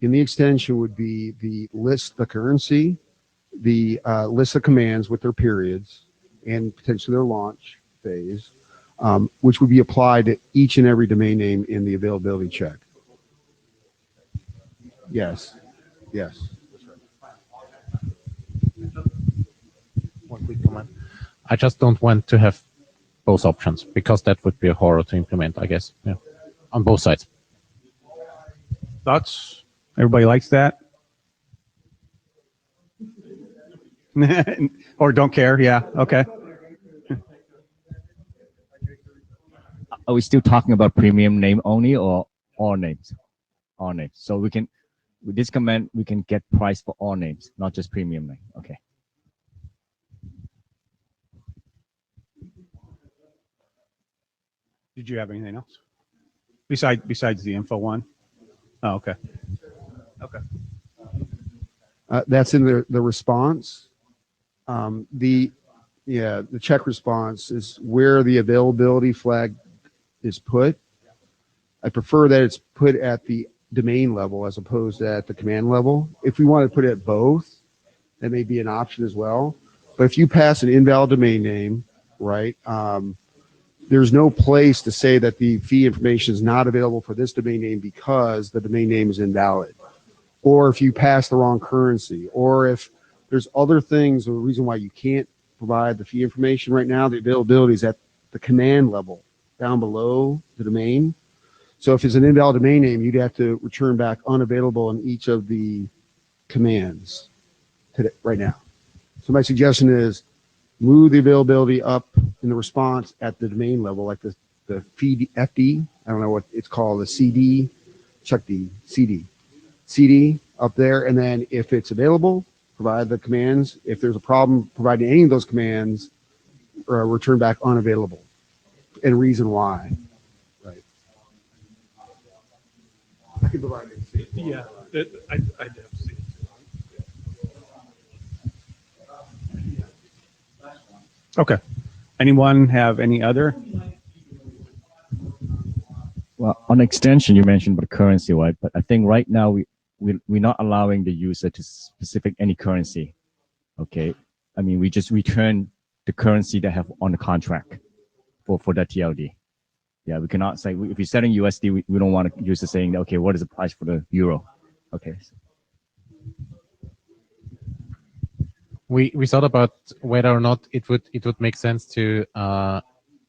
[SPEAKER 5] in the extension would be the list, the currency, the list of commands with their periods, and potentially their launch phase, which would be applied to each and every domain name in the availability check. Yes, yes.
[SPEAKER 7] One quick comment. I just don't want to have both options because that would be a horror to implement, I guess. Yeah, on both sides.
[SPEAKER 4] Thoughts? Everybody likes that? Or don't care? Yeah. Okay.
[SPEAKER 10] Are we still talking about premium name only or all names? All names. So we can, with this command, we can get price for all names, not just premium name. Okay.
[SPEAKER 4] Did you have anything else? Besides the info one? Oh, okay. Okay.
[SPEAKER 5] That's in the response. The check response is where the availability flag is put. I prefer that it's put at the domain level as opposed to at the command level. If we want to put it at both, that may be an option as well. But if you pass an invalid domain name, right, there's no place to say that the fee information is not available for this domain name because the domain name is invalid. Or if you pass the wrong currency, or if there's other things, or the reason why you can't provide the fee information right now, the availability is at the command level, down below the domain. So if it's an invalid domain name, you'd have to return back unavailable in each of the commands today, right now. So my suggestion is move the availability up in the response at the domain level, like the feed FD, I don't know what it's called, the CD, check the CD up there, and then if it's available, provide the commands. If there's a problem providing any of those commands, return back unavailable, and reason why. Right. I can provide it.
[SPEAKER 6] Yeah, I'd have to see.
[SPEAKER 4] Okay. Anyone have any other?
[SPEAKER 10] Well, on extension, you mentioned about currency, right? But I think right now we're not allowing the user to specific any currency. Okay. I mean, we just return the currency they have on the contract for that TLD. Yeah, we cannot say, if you're selling USD, we don't want a user saying, okay, what is the price for the euro? Okay.
[SPEAKER 7] We thought about whether or not it would make sense to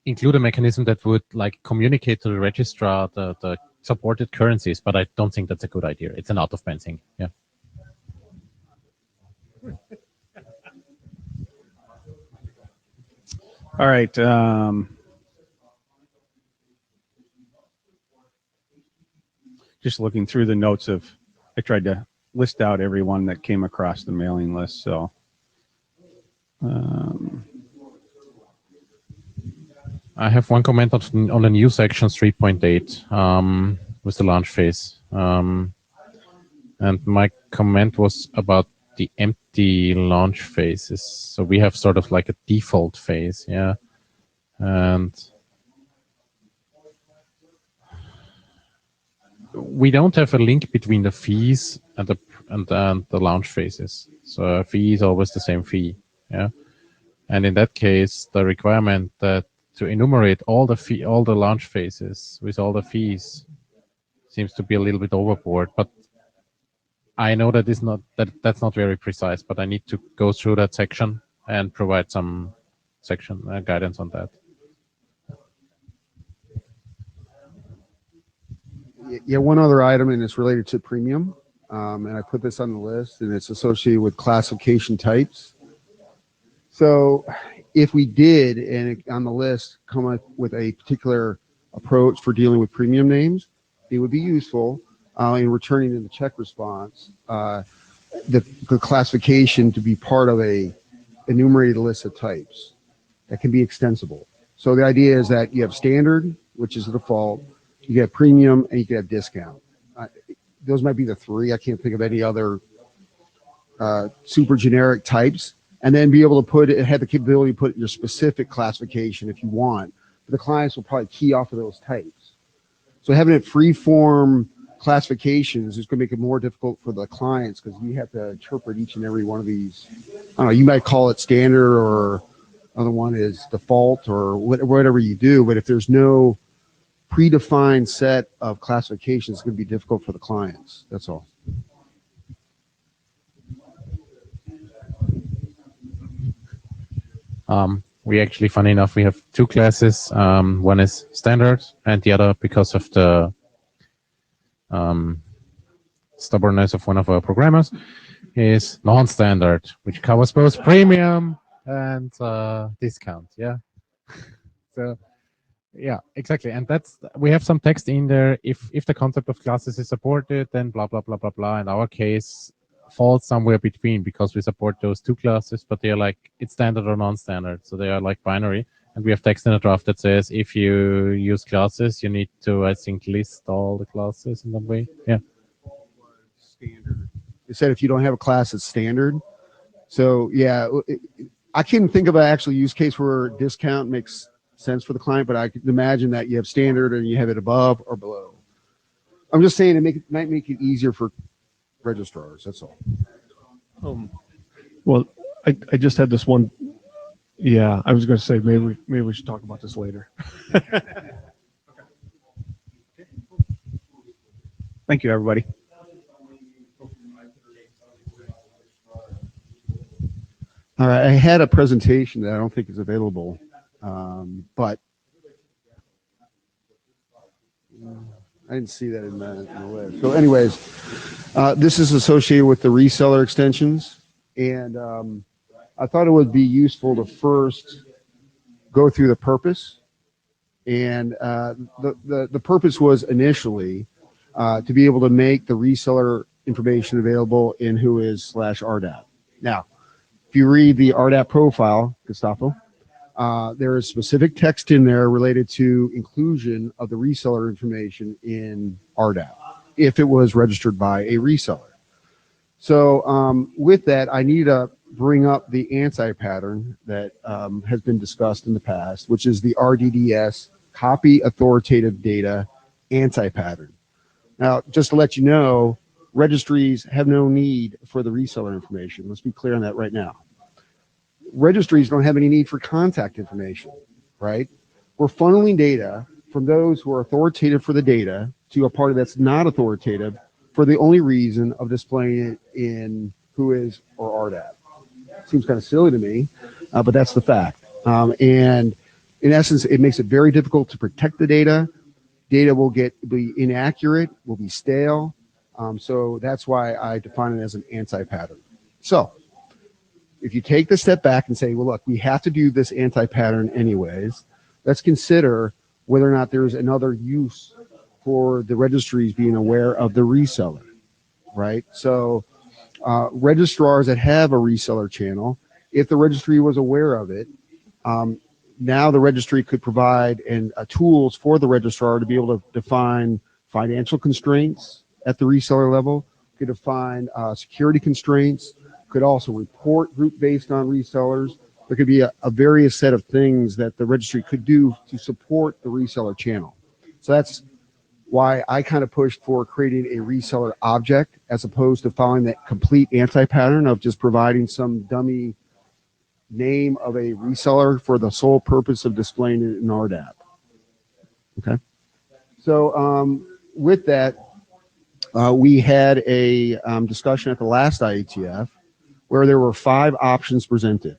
[SPEAKER 7] include a mechanism that would like communicate to the registrar the supported currencies, but I don't think that's a good idea. It's an out-of-band thing. Yeah.
[SPEAKER 4] All right. Just looking through the notes I tried to list out everyone that came across the mailing list. So
[SPEAKER 7] I have one comment on the new section 3.8 with the launch phase. And my comment was about the empty launch phases. So we have sort of like a default phase, yeah. And we don't have a link between the fees and the launch phases. So a fee is always the same fee, yeah. And in that case, the requirement that to enumerate all the launch phases with all the fees seems to be a little bit overboard. But I know that's not very precise. But I need to go through that section and provide some section guidance on that.
[SPEAKER 5] Yeah, one other item, and it's related to premium, and I put this on the list, and it's associated with classification types. So if we did, and on the list, come up with a particular approach for dealing with premium names, it would be useful in returning in the check response the classification to be part of a enumerated list of types that can be extensible. So the idea is that you have standard, which is the default, you get premium, and you can have discount. Those might be the three. I can't think of any other super generic types. And then be able to have the capability to put your specific classification if you want. But the clients will probably key off of those types. So having it free-form classifications is going to make it more difficult for the clients because you have to interpret each and every one of these. I don't know, you might call it standard, or other one is default, or whatever you do. But if there's no predefined set of classifications, it's going to be difficult for the clients. That's all.
[SPEAKER 7] We actually, funny enough, we have two classes. One is standard, and the other, because of the stubbornness of one of our programmers, is non-standard, which covers both premium and discount. Yeah. So yeah, exactly. And that's, we have some text in there. If the concept of classes is supported, then blah blah blah blah blah. In our case, falls somewhere between, because we support those two classes, but they're like, it's standard or non-standard, so they are like binary. And we have text in a draft that says if you use classes, you need to, I think, list all the classes in that way. Yeah.
[SPEAKER 5] Standard. It said if you don't have a class, it's standard. So yeah, I can't think of an actual use case where discount makes sense for the client, but I can imagine that you have standard and you have it above or below. I'm just saying it might make it easier for registrars. That's all.
[SPEAKER 6] Well, I just had this one. Yeah, I was going to say maybe we should talk about this later.
[SPEAKER 4] Thank you, everybody.
[SPEAKER 5] All right, I had a presentation that I don't think is available, but I didn't see that in the list. So anyways, this is associated with the reseller extensions, and I thought it would be useful to first go through the purpose. And the purpose was initially to be able to make the reseller information available in whois/RDAP. Now, if you read the RDAP profile, Gustavo, there is specific text in there related to inclusion of the reseller information in RDAP if it was registered by a reseller. So with that, I need to bring up the ANSI pattern that has been discussed in the past, which is the RDDS copy authoritative data ANSI pattern. Now, just to let you know, registries have no need for the reseller information. Let's be clear on that right now. Registries don't have any need for contact information, right? We're funneling data from those who are authoritative for the data to a party that's not authoritative for the only reason of displaying it in whois or RDAP. Seems kind of silly to me, but that's the fact. And in essence, it makes it very difficult to protect the data. Data will be inaccurate, will be stale. So that's why I define it as an ANSI pattern. So if you take the step back and say, well, look, we have to do this ANSI pattern anyways, let's consider whether or not there's another use for the registries being aware of the reseller, right? So registrars that have a reseller channel, if the registry was aware of it, now the registry could provide tools for the registrar to be able to define financial constraints at the reseller level, could define security constraints, could also report group based on resellers. There could be a various set of things that the registry could do to support the reseller channel. So that's why I kind of pushed for creating a reseller object as opposed to following that complete ANSI pattern of just providing some dummy name of a reseller for the sole purpose of displaying it in RDAP. Okay. So with that, we had a discussion at the last IETF where there were 5 options presented.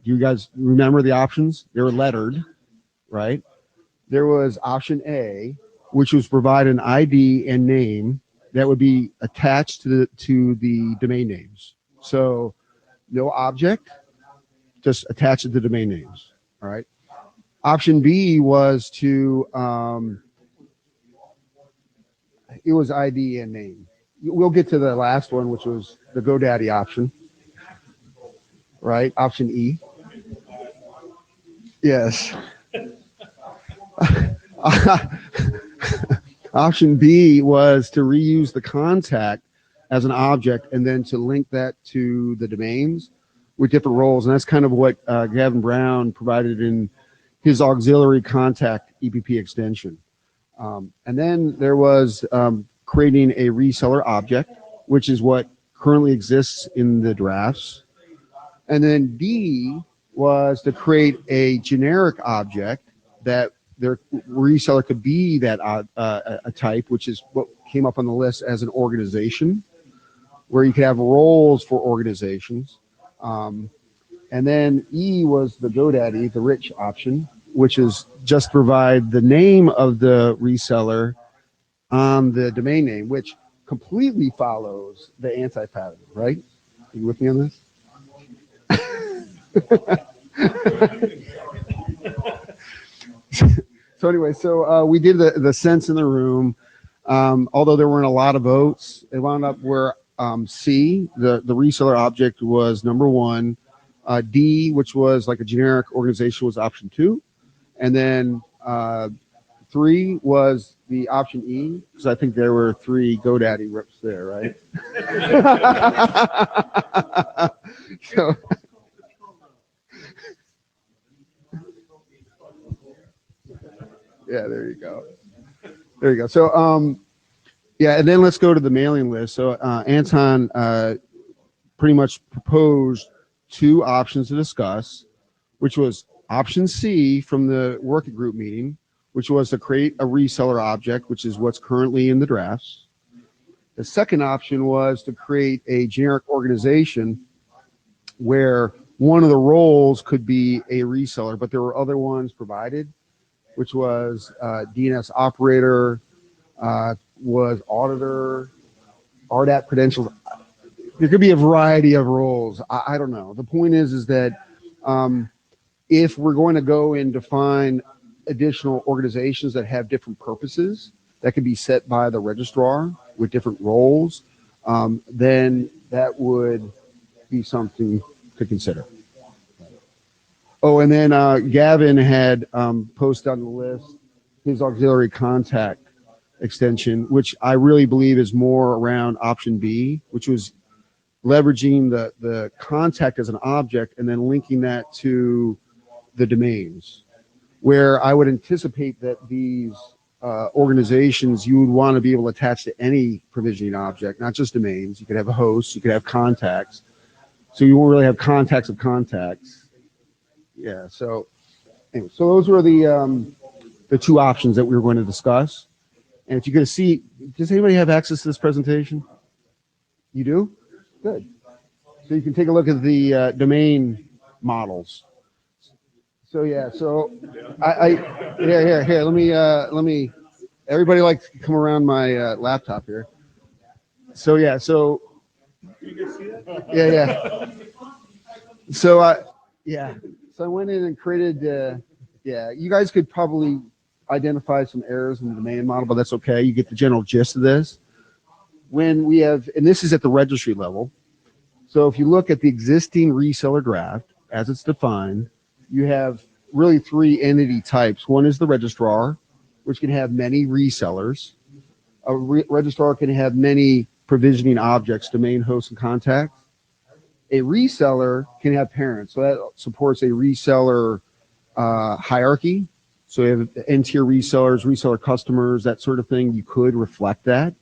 [SPEAKER 5] Do you guys remember the options? They were lettered, right? There was option A, which was provide an ID and name that would be attached to the domain names. So no object, just attach it to domain names, all right? Option B was to, it was ID and name. We'll get to the last one, which was the GoDaddy option, right? Option E. Yes. Option B was to reuse the contact as an object and then to link that to the domains with different roles. And that's kind of what Gavin Brown provided in his auxiliary contact EPP extension. And then there was creating a reseller object, which is what currently exists in the drafts. And then D was to create a generic object that their reseller could be that a type, which is what came up on the list as an organization, where you could have roles for organizations. And then E was the GoDaddy, the rich option, which is just provide the name of the reseller on the domain name, which completely follows the anti-pattern, right? Are you with me on this? So anyway, we did the sense in the room. Although there weren't a lot of votes, it wound up where C, the reseller object, was number one. D, which was like a generic organization, was option 2. And then 3 was the option E, because I think there were 3 GoDaddy rips there, right? So, yeah, there you go. There you go. So, yeah, and then let's go to the mailing list. So Anton pretty much proposed 2 options to discuss, which was option C from the working group meeting, which was to create a reseller object, which is what's currently in the drafts. The second option was to create a generic organization where one of the roles could be a reseller, but there were other ones provided, which was DNS operator, was auditor, RDAP credentials. There could be a variety of roles. I don't know. The point is that if we're going to go and define additional organizations that have different purposes that can be set by the registrar with different roles, then that would be something to consider. Oh, and then Gavin had posted on the list his auxiliary contact extension, which I really believe is more around option B, which was leveraging the contact as an object and then linking that to the domains, where I would anticipate that these organizations, you would want to be able to attach to any provisioning object, not just domains. You could have a host, you could have contacts. So you won't really have contacts of contacts. Yeah, so anyway, so those were the 2 options that we were going to discuss. And if you're going to see, does anybody have access to this presentation? You do? Good. So you can take a look at the domain models. So yeah, so here, let me, everybody likes to come around my laptop here. So yeah, so, yeah. So so I went in and created, you guys could probably identify some errors in the domain model, but that's okay. You get the general gist of this. When we have, and this is at the registry level. So if you look at the existing reseller draft as it's defined, you have really 3 entity types. One is the registrar, which can have many resellers. A registrar can have many provisioning objects, domain, hosts, and contacts. A reseller can have parents. So that supports a reseller hierarchy. So you have N-tier resellers, reseller customers, that sort of thing. You could reflect that.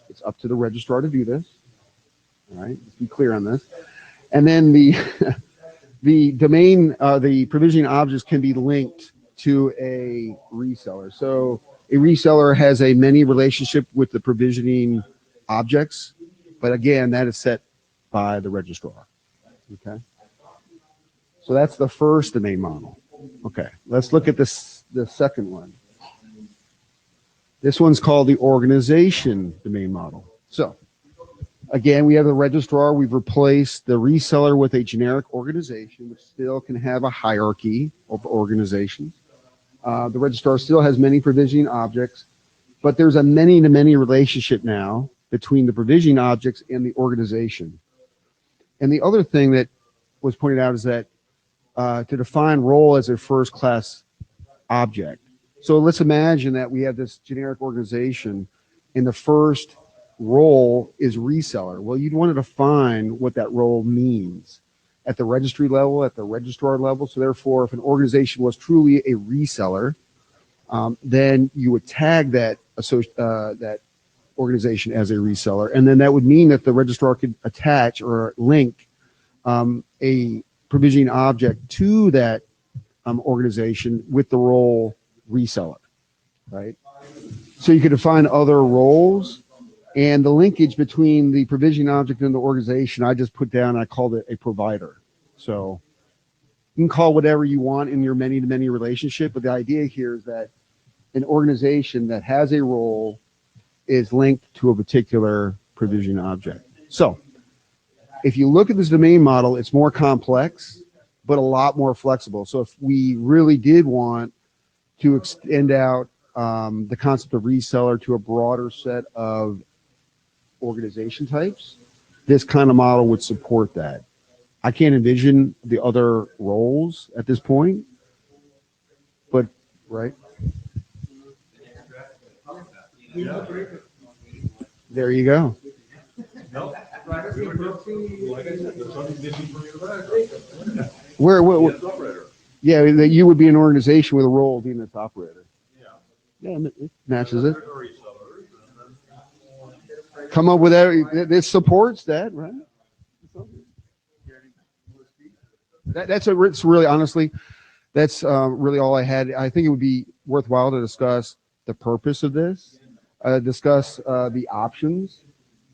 [SPEAKER 5] It's up to the registrar to do this. All right, let's be clear on this. And then the domain, the provisioning objects can be linked to a reseller. So a reseller has a many relationship with the provisioning objects, but again, that is set by the registrar. Okay. So that's the first domain model. Okay, let's look at this, the second one. This one's called the organization domain model. So again, we have the registrar. We've replaced the reseller with a generic organization, which still can have a hierarchy of organizations. The registrar still has many provisioning objects, but there's a many-to-many relationship now between the provisioning objects and the organization. And the other thing that was pointed out is that to define role as a first-class object. So let's imagine that we have this generic organization and the first role is reseller. Well, you'd want to define what that role means at the registry level, at the registrar level. So therefore, if an organization was truly a reseller, then you would tag that that organization as a reseller. And then that would mean that the registrar could attach or link a provisioning object to that organization with the role reseller, right? So you could define other roles, and the linkage between the provisioning object and the organization, I just put down, I called it a provider. So you can call whatever you want in your many-to-many relationship, but the idea here is that an organization that has a role is linked to a particular provision object. So if you look at this domain model, it's more complex, but a lot more flexible. So if we really did want to extend out the concept of reseller to a broader set of organization types, this kind of model would support that. I can't envision the other roles at this point, but right. There you go. Where yeah, that you would be an organization with a role being its operator. Yeah, it matches it. Come up with that. This supports that, right? It's really, honestly, that's really all I had. I think it would be worthwhile to discuss the purpose of this, discuss the options,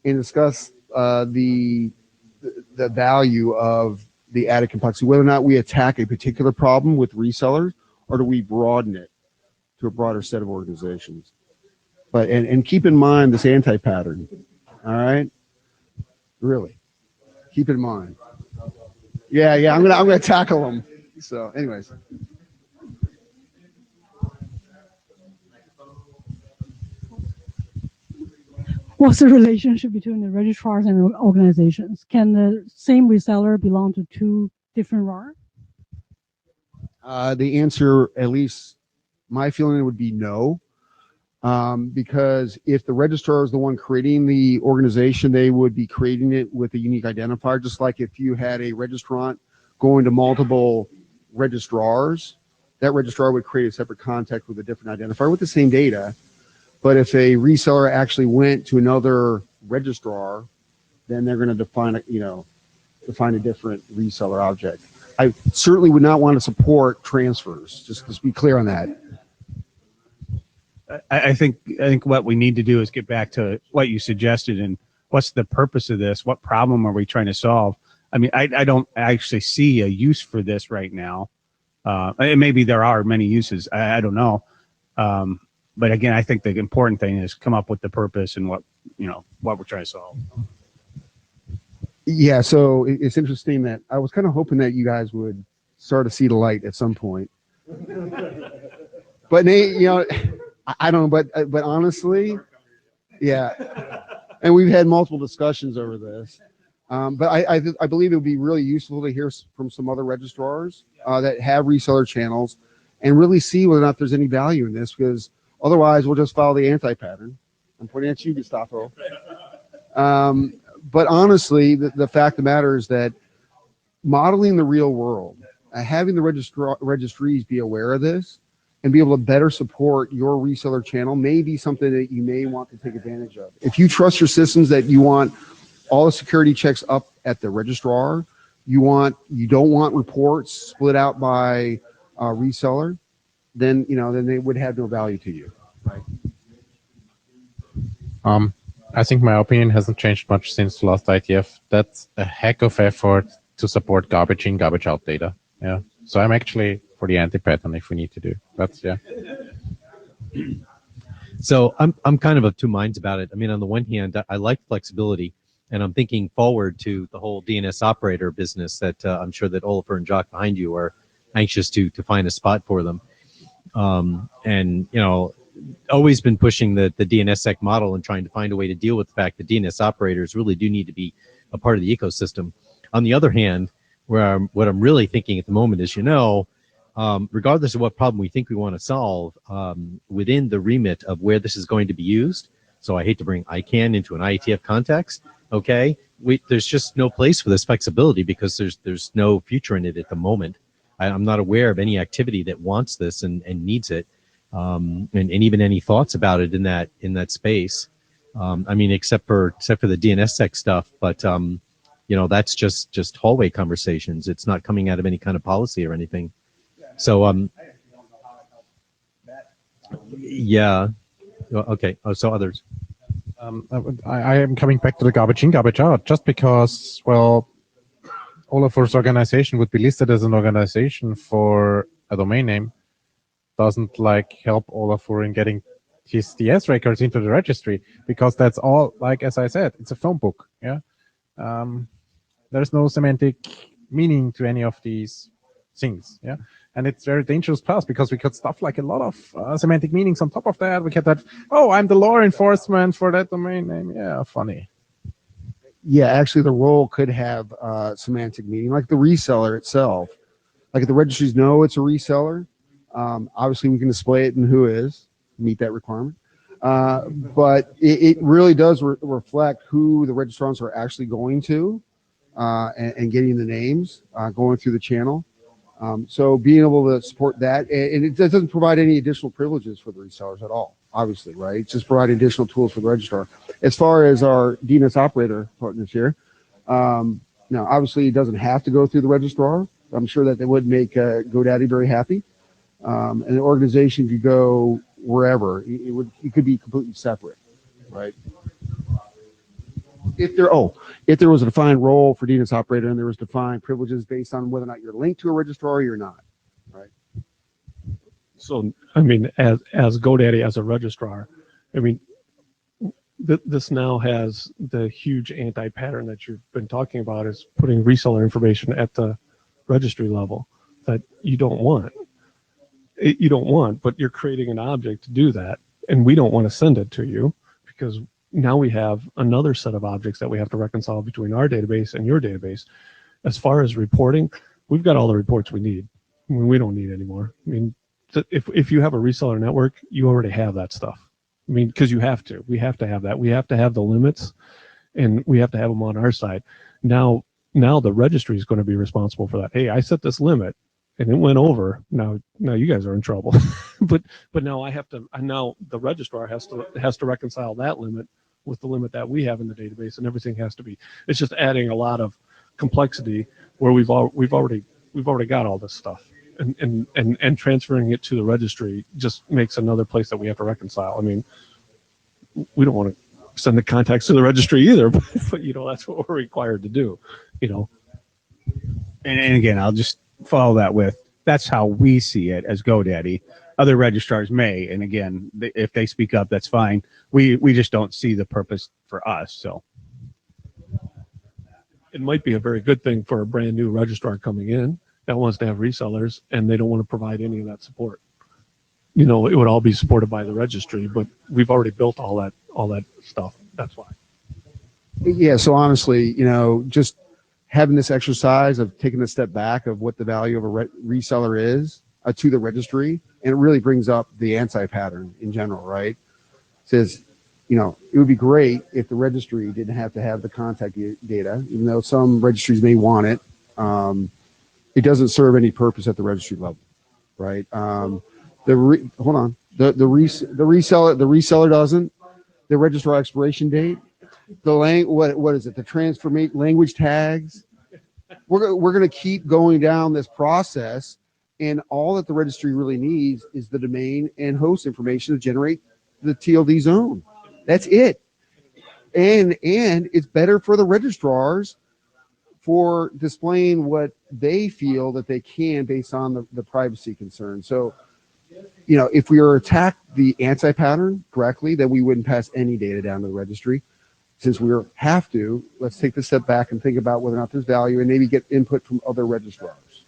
[SPEAKER 5] and discuss the value of the added complexity, whether or not we attack a particular problem with resellers, or do we broaden it to a broader set of organizations. But and keep in mind this anti-pattern. All right, really, keep in mind. Yeah, I'm gonna tackle them. So, anyways.
[SPEAKER 9] What's the relationship between the registrars and organizations? Can the same reseller belong to two different RAR?
[SPEAKER 5] The answer, at least my feeling, would be no. Because if the registrar is the one creating the organization, they would be creating it with a unique identifier, just like if you had a registrant going to multiple registrars, that registrar would create a separate contact with a different identifier with the same data. But if a reseller actually went to another registrar, then they're going to define a different reseller object. I certainly would not want to support transfers. Just be clear on that.
[SPEAKER 4] I think what we need to do is get back to what you suggested and what's the purpose of this? What problem are we trying to solve? I mean, I don't actually see a use for this right now. And maybe there are many uses. I don't know. But again, I think the important thing is come up with the purpose and what we're trying to solve.
[SPEAKER 5] Yeah, so it's interesting that I was kind of hoping that you guys would start to see the light at some point. But Nate, I don't know, but honestly, yeah, and we've had multiple discussions over this. But I believe it would be really useful to hear from some other registrars that have reseller channels and really see whether or not there's any value in this, because otherwise we'll just follow the anti-pattern. I'm pointing at you, Gustavo. But honestly, the fact of the matter is that modeling the real world, having the registries be aware of this and be able to better support your reseller channel may be something that you may want to take advantage of. If you trust your systems that you want all the security checks up at the registrar, you don't want reports split out by reseller, then they would have no value to you. Right.
[SPEAKER 7] I think my opinion hasn't changed much since the last IETF. That's a heck of effort to support garbage in, garbage out data. Yeah. So I'm actually for the anti-pattern if we need to do. That's yeah.
[SPEAKER 8] So I'm kind of two minds about it. I mean, on the one hand, I like flexibility, and I'm thinking forward to the whole DNS operator business that I'm sure that Oliver and Jock behind you are anxious to find a spot for them. And always been pushing the DNSSEC model and trying to find a way to deal with the fact that DNS operators really do need to be a part of the ecosystem. On the other hand, what I'm really thinking at the moment is, regardless of what problem we think we want to solve, within the remit of where this is going to be used, so I hate to bring ICANN into an IETF context, okay, there's just no place for this flexibility because there's no future in it at the moment. I'm not aware of any activity that wants this and needs it. And even any thoughts about it in that space. I mean, except for the DNSSEC stuff, but that's just hallway conversations. It's not coming out of any kind of policy or anything. So yeah, okay. Oh, so others.
[SPEAKER 7] I am coming back to the garbage in, garbage out, just because Olafur's organization would be listed as an organization for a domain name. Doesn't help Olafur in getting his DS records into the registry, because that's all, like, as I said, it's a phone book. Yeah. There's no semantic meaning to any of these things. Yeah. And it's very dangerous path, because we could stuff like a lot of semantic meanings on top of that. We could have, oh, I'm the law enforcement for that domain name. Yeah, funny.
[SPEAKER 5] Yeah, actually, the role could have semantic meaning, like the reseller itself. Like if the registries know it's a reseller, obviously we can display it in who is, meet that requirement. But it really does reflect who the registrants are actually going to and getting the names going through the channel. So being able to support that, and it doesn't provide any additional privileges for the resellers at all, obviously, right? It's just providing additional tools for the registrar. As far as our DNS operator partners here, now obviously it doesn't have to go through the registrar. I'm sure that they would make GoDaddy very happy. And the organization could go wherever. It could be completely separate, right? If there was a defined role for DNS operator and there was defined privileges based on whether or not you're linked to a registrar or you're not, right?
[SPEAKER 6] So, I mean, as GoDaddy, as a registrar, I mean, this now has the huge anti-pattern that you've been talking about, is putting reseller information at the registry level that you don't want. You don't want, but you're creating an object to do that, and we don't want to send it to you, because now we have another set of objects that we have to reconcile between our database and your database. As far as reporting, we've got all the reports we need. I mean, we don't need any more. I mean, if you have a reseller network, you already have that stuff. I mean, because you have to. We have to have that. We have to have the limits, and we have to have them on our side. Now the registry is going to be responsible for that. Hey, I set this limit, and it went over. Now you guys are in trouble. but now I have to. Now the registrar has to reconcile that limit with the limit that we have in the database, and everything has to be. It's just adding a lot of complexity where we've already got all this stuff, and transferring it to the registry just makes another place that we have to reconcile. I mean, we don't want to send the contacts to the registry either, but that's what we're required to do.
[SPEAKER 4] And again, I'll just follow that with, that's how we see it as GoDaddy. Other registrars may, and again, if they speak up, that's fine. We just don't see the purpose for us. So
[SPEAKER 6] it might be a very good thing for a brand new registrar coming in that wants to have resellers, and they don't want to provide any of that support. It would all be supported by the registry, but we've already built all that stuff. That's why.
[SPEAKER 5] Yeah. So honestly, just having this exercise of taking a step back of what the value of a reseller is to the registry, and it really brings up the anti-pattern in general, right? It says, it would be great if the registry didn't have to have the contact data, even though some registries may want it. It doesn't serve any purpose at the registry level, right? The reseller doesn't. The registrar expiration date, what is it? The transformation language tags. We're going to keep going down this process, and all that the registry really needs is the domain and host information to generate the TLD zone. That's it. And it's better for the registrars for displaying what they feel that they can based on the privacy concerns. So, if we are attacked the anti-pattern correctly, then we wouldn't pass any data down to the registry. Since we have to, let's take the step back and think about whether or not there's value, and maybe get input from other registrars.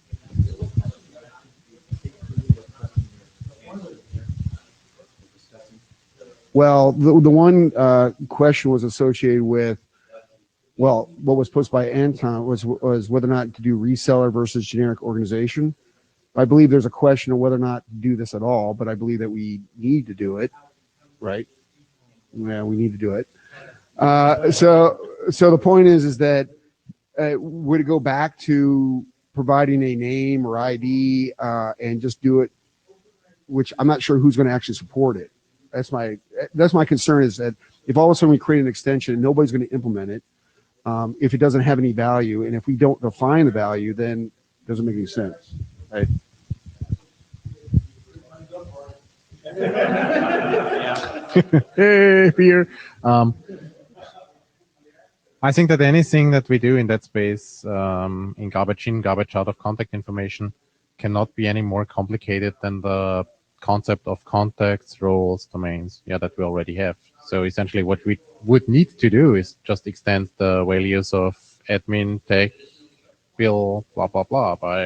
[SPEAKER 5] Well, the one question was associated with, what was posed by Anton was whether or not to do reseller versus generic organization. I believe there's a question of whether or not to do this at all, but I believe that we need to do it, right? Yeah, we need to do it. So the point is that would it go back to providing a name or ID and just do it, which I'm not sure who's going to actually support it. That's my concern, is that if all of a sudden we create an extension and nobody's going to implement it, if it doesn't have any value, and if we don't define the value, then it doesn't make any sense, right?
[SPEAKER 7] Hey, Peter. I think that anything that we do in that space, in garbage in, garbage out of contact information, cannot be any more complicated than the concept of contexts, roles, domains, yeah, that we already have. So essentially what we would need to do is just extend the values of admin, tech, bill, blah, blah, blah, by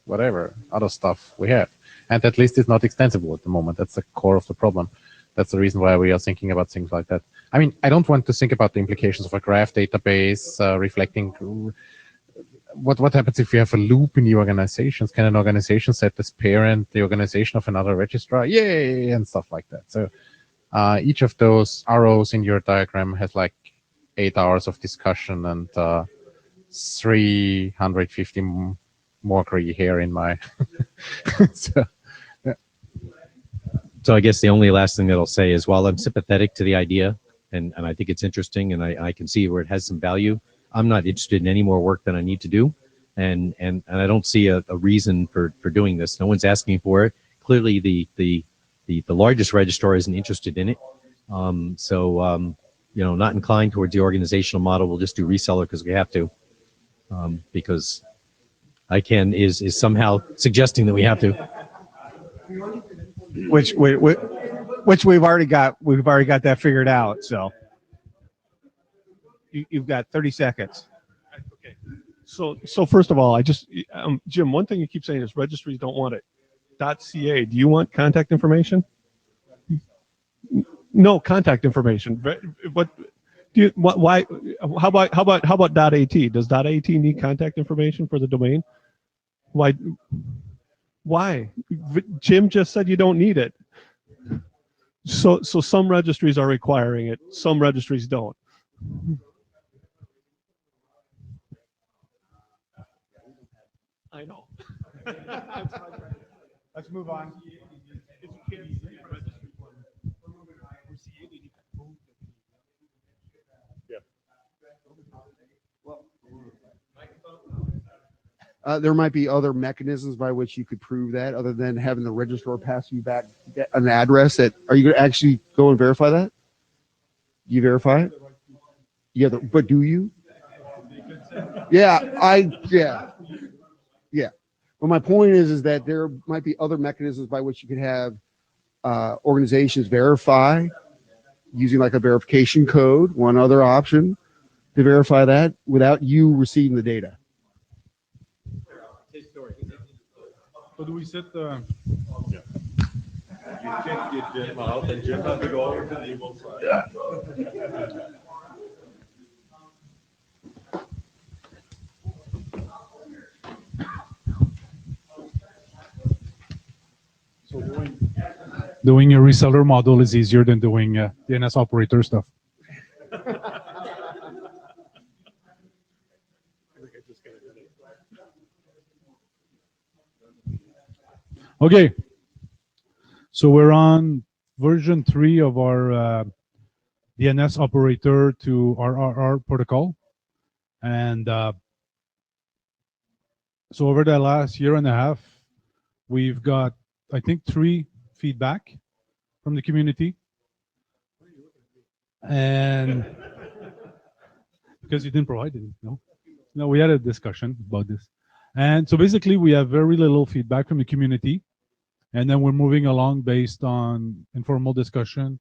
[SPEAKER 7] whatever other stuff we have. And that list is not extensible at the moment. That's the core of the problem. That's the reason why we are thinking about things like that. I mean, I don't want to think about the implications of a graph database reflecting what happens if you have a loop in your organizations. Can an organization set as parent the organization of another registrar? Yay, and stuff like that. So each of those arrows in your diagram has like 8 hours of discussion and 350 more gray hair in my so, yeah.
[SPEAKER 8] So I guess the only last thing that I'll say is, while I'm sympathetic to the idea, and I think it's interesting, and I can see where it has some value, I'm not interested in any more work than I need to do, and I don't see a reason for doing this. No one's asking for it. Clearly, the largest registrar isn't interested in it. You know, not inclined towards the organizational model. We'll just do reseller because we have to, because ICANN is somehow suggesting that we have to.
[SPEAKER 4] Which we've already got that figured out. So you've got 30 seconds.
[SPEAKER 6] Okay. So first of all, I just Jim, one thing you keep saying is registries don't want it. .ca. Do you want contact information? No contact information. What do you? Why? How about .at? Does .at need contact information for the domain? Why? Why? Jim just said you don't need it. So some registries are requiring it. Some registries don't. I know.
[SPEAKER 4] Let's move on.
[SPEAKER 5] There might be other mechanisms by which you could prove that, other than having the registrar pass you back an address. Are you going to actually go and verify that? Do you verify it? Yeah, but do you? Yeah. But my point is that there might be other mechanisms by which you could have organizations verify using like a verification code, one other option to verify that without you receiving the data.
[SPEAKER 11] So do we set the...
[SPEAKER 2] You can't get Jim out, and Jim has to go over to the evil side.
[SPEAKER 11] So doing a reseller model is easier than doing DNS operator stuff. Okay, so we're on version 3 of our DNS operator to RRR protocol, and so over the last year and a half, we've got, I think, 3 feedback from the community, and because you didn't provide it, no, we had a discussion about this, and so basically we have very little feedback from the community. And then we're moving along based on informal discussion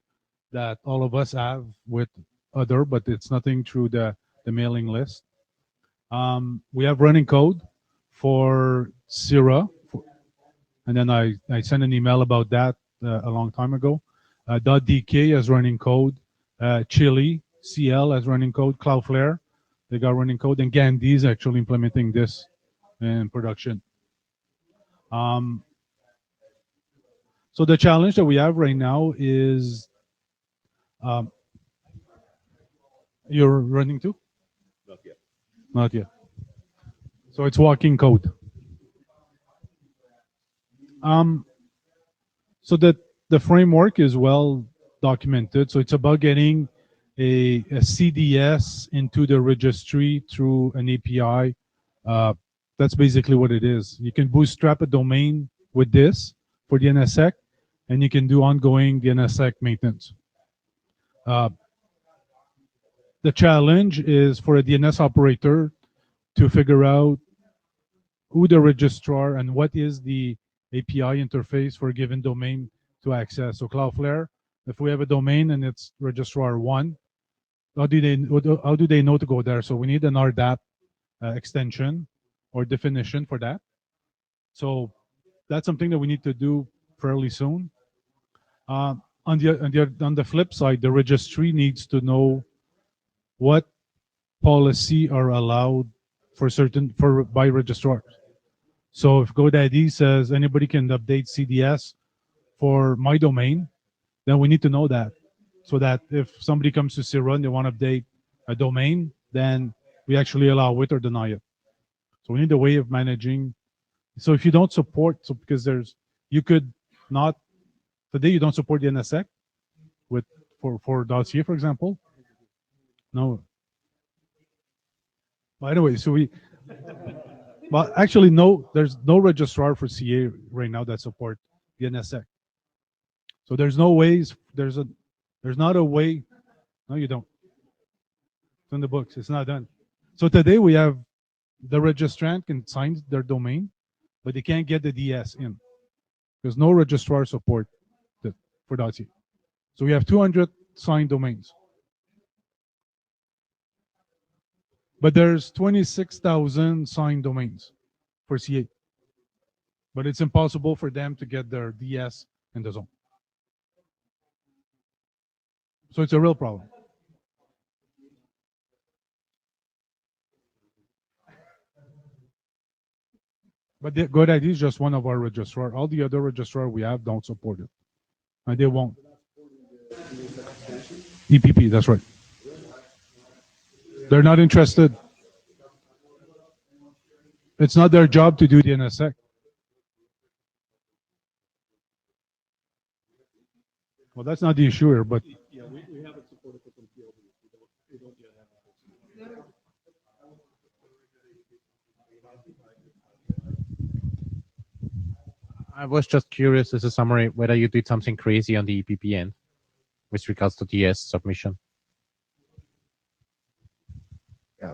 [SPEAKER 11] that all of us have with other, but it's nothing through the mailing list. We have running code for Syrah, and then I sent an email about that a long time ago. .dk has running code, Chili, CL has running code, Cloudflare, they got running code, and Gandhi is actually implementing this in production. So the challenge that we have right now is, you're running too?
[SPEAKER 2] Not yet.
[SPEAKER 11] Not yet. So it's walking code. So that the framework is well documented. So it's about getting a CDS into the registry through an API. That's basically what it is. You can bootstrap a domain with this for DNSSEC, and you can do ongoing DNSSEC maintenance. The challenge is for a DNS operator to figure out who the registrar and what is the API interface for a given domain to access. So Cloudflare, if we have a domain and it's registrar 1, how do they know to go there? So we need an RDAP extension or definition for that. So that's something that we need to do fairly soon. On the flip side, the registry needs to know what policy are allowed by registrars. So if GoDaddy says anybody can update CDS for my domain, then we need to know that, so that if somebody comes to Sira and they want to update a domain, then we actually allow it or deny it. So we need a way of managing. So if you don't support, so because you could not, today you don't support the NSX for .ca, for example. No. By the way, well, actually, no, there's no registrar for CA right now that support the NSX. So there's no ways, there's not a way. No, you don't. It's in the books. It's not done. So today we have the registrant can sign their domain, but they can't get the DS in. There's no registrar support for .ca. So we have 200 signed domains. But there's 26,000 signed domains for CA. But it's impossible for them to get their DS in the zone. So it's a real problem. But the GoDaddy is just one of our registrars. All the other registrars we have don't support it. And they won't. EPP, that's right. They're not interested. It's not their job to do the NSX. Well, that's not the issue here, but
[SPEAKER 6] Yeah, we haven't supported it from PLB. We don't yet have it.
[SPEAKER 7] I was just curious as a summary whether you did something crazy on the EPP end with regards to DS submission.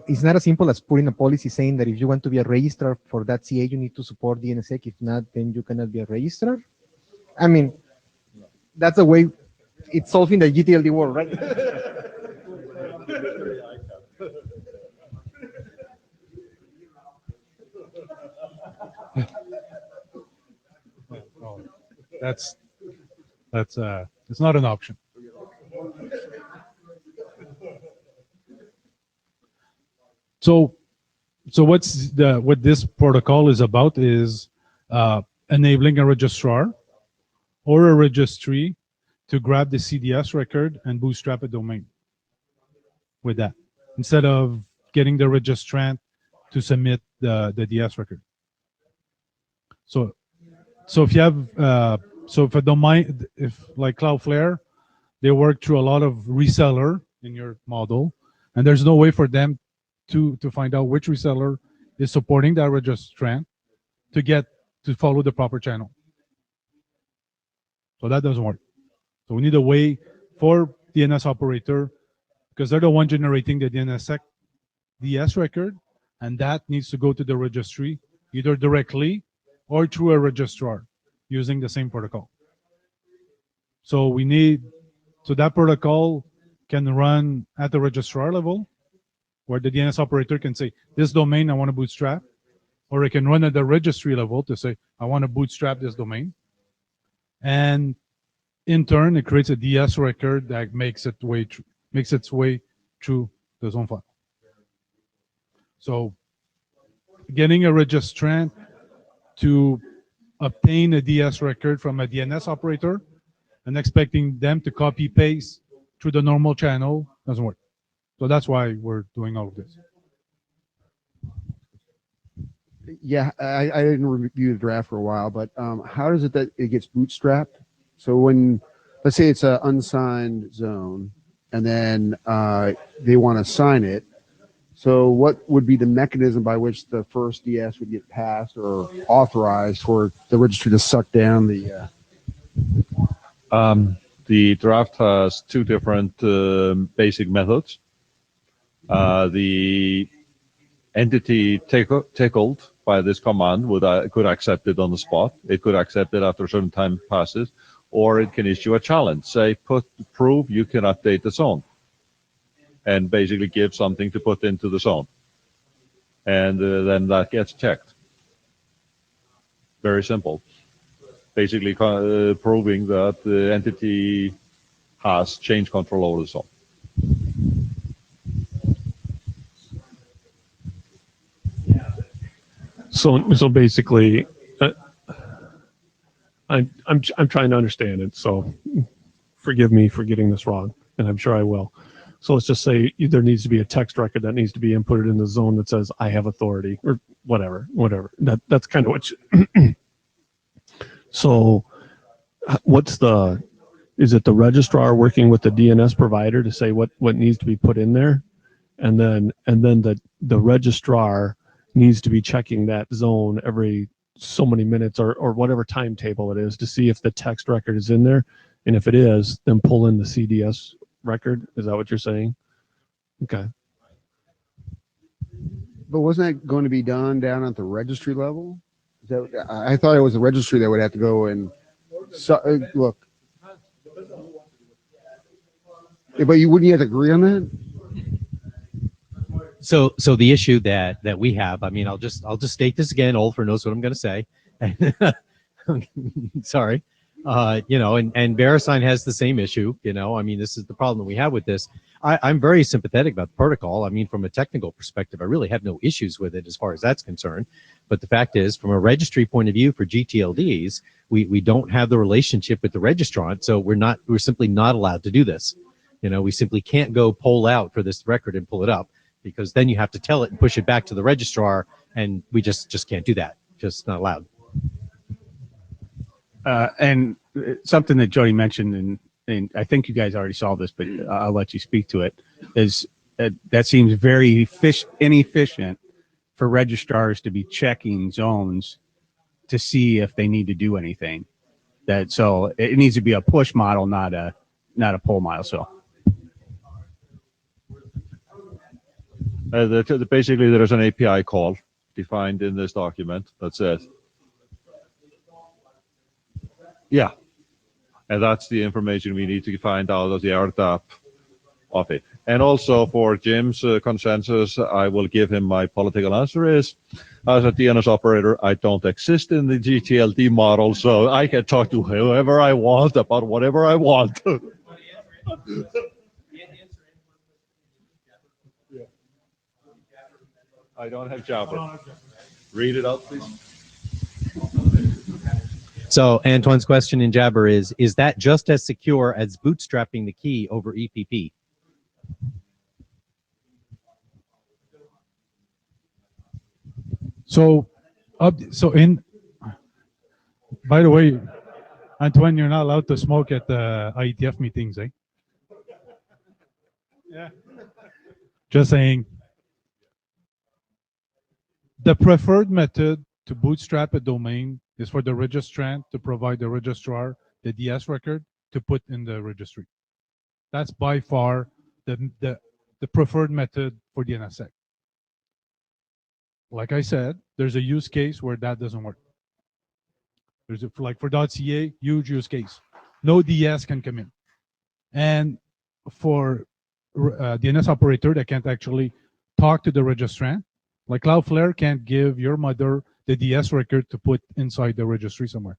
[SPEAKER 12] It's not as simple as putting a policy saying that if you want to be a registrar for that CA, you need to support the NSX. If not, then you cannot be a registrar. I mean, that's the way it's solving the GTLD world, right?
[SPEAKER 11] that's it's not an option. So what this protocol is about is enabling a registrar or a registry to grab the CDS record and bootstrap a domain with that, instead of getting the registrant to submit the DS record. So if you have if a domain, if like Cloudflare, they work through a lot of reseller in your model, and there's no way for them to find out which reseller is supporting that registrant to follow the proper channel. So that doesn't work. So we need a way for DNS operator, because they're the one generating the DNSSEC DS record, and that needs to go to the registry either directly or through a registrar using the same protocol. So that protocol can run at the registrar level, where the DNS operator can say, this domain I want to bootstrap, or it can run at the registry level to say, I want to bootstrap this domain. And in turn, it creates a DS record that makes its way through the zone file. So getting a registrant to obtain a DS record from a DNS operator and expecting them to copy paste through the normal channel doesn't work. So that's why we're doing all of this.
[SPEAKER 5] Yeah, I didn't review the draft for a while, but how does it that it gets bootstrapped? So when, let's say it's an unsigned zone, and then they want to sign it, so what would be the mechanism by which the first DS would get passed or authorized for the registry to suck down the...
[SPEAKER 13] The draft has two different basic methods. The entity tickled by this command could accept it on the spot. It could accept it after a certain time passes, or it can issue a challenge. Say, prove you can update the zone, and basically give something to put into the zone. And then that gets checked. Very simple. Basically proving that the entity has change control over the zone.
[SPEAKER 6] So basically, I'm trying to understand it. So forgive me for getting this wrong, and I'm sure I will. So let's just say there needs to be a text record that needs to be inputted in the zone that says I have authority or whatever. That's kind of what. So is it the registrar working with the DNS provider to say what needs to be put in there, and then the registrar needs to be checking that zone every so many minutes or whatever timetable it is to see if the text record is in there, and if it is, then pull in the CDS record. Is that what you're saying? Okay.
[SPEAKER 5] But wasn't that going to be done down at the registry level? I thought it was the registry that would have to go and look. But you wouldn't have to agree on that?
[SPEAKER 8] So the issue that we have, I mean, I'll just state this again. Oliver knows what I'm going to say. Sorry. And VeriSign has the same issue. I mean, this is the problem that we have with this. I'm very sympathetic about the protocol. I mean, from a technical perspective, I really have no issues with it as far as that's concerned. But the fact is, from a registry point of view for GTLDs, we don't have the relationship with the registrant, so we're simply not allowed to do this. We simply can't go poll out for this record and pull it up, because then you have to tell it and push it back to the registrar, and we just can't do that. Just not allowed.
[SPEAKER 4] And something that Jody mentioned, and I think you guys already saw this, but I'll let you speak to it, is that seems very inefficient for registrars to be checking zones to see if they need to do anything. So it needs to be a push model, not a pull model. So
[SPEAKER 13] basically there is an API call defined in this document that says, yeah, and that's the information we need to find out of the RDAP of it. And also for Jim's consensus, I will give him my political answer is, as a DNS operator, I don't exist in the GTLD model, so I can talk to whoever I want about whatever I want. I don't have Jabber. Read it out, please.
[SPEAKER 8] So Antoine's question in Jabber is that just as secure as bootstrapping the key over EPP?
[SPEAKER 11] By the way, Antoine, you're not allowed to smoke at the IETF meetings, eh? Yeah. Just saying. The preferred method to bootstrap a domain is for the registrant to provide the registrar the DS record to put in the registry. That's by far the preferred method for DNSSEC. Like I said, there's a use case where that doesn't work. There's like for .ca, huge use case. No DS can come in. And for DNS operator that can't actually talk to the registrant, like Cloudflare can't give your mother the DS record to put inside the registry somewhere.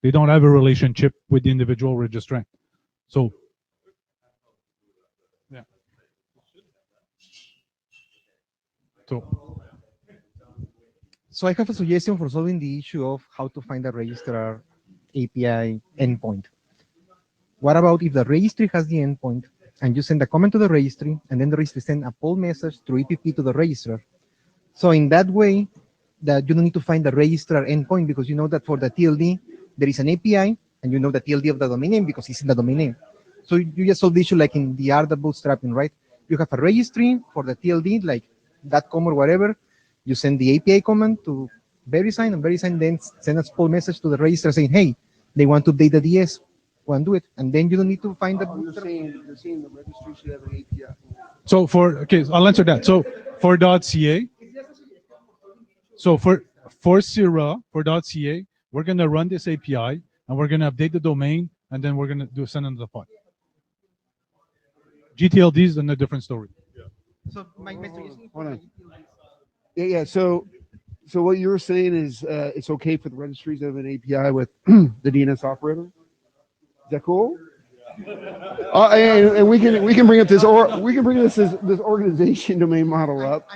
[SPEAKER 11] They don't have a relationship with the individual registrant. So, yeah.
[SPEAKER 12] So I have a suggestion for solving the issue of how to find a registrar API endpoint. What about if the registry has the endpoint and you send a comment to the registry and then the registry sends a poll message through EPP to the registrar? So in that way, that you don't need to find the registrar endpoint because you know that for the TLD, there is an API and you know the TLD of the domain name because it's in the domain name. So you just solve the issue like in the RDAP bootstrapping, right? You have a registry for the TLD, like .com or whatever. You send the API comment to VeriSign, and VeriSign then sends a poll message to the registrar saying, hey, they want to update the DS. Go and do it. And then you don't need to find the bootstrap.
[SPEAKER 5] You're saying the registry should have an API.
[SPEAKER 11] So I'll answer that. So for .ca. So for Sierra, for .ca, we're going to run this API and we're going to update the domain and then we're going to send them the pod. GTLD is a different story.
[SPEAKER 12] So my suggestion.
[SPEAKER 5] Hold on. Yeah. So what you're saying is it's okay for the registries to have an API with the DNS operator. Is that cool? And we can bring up this this organization domain model up.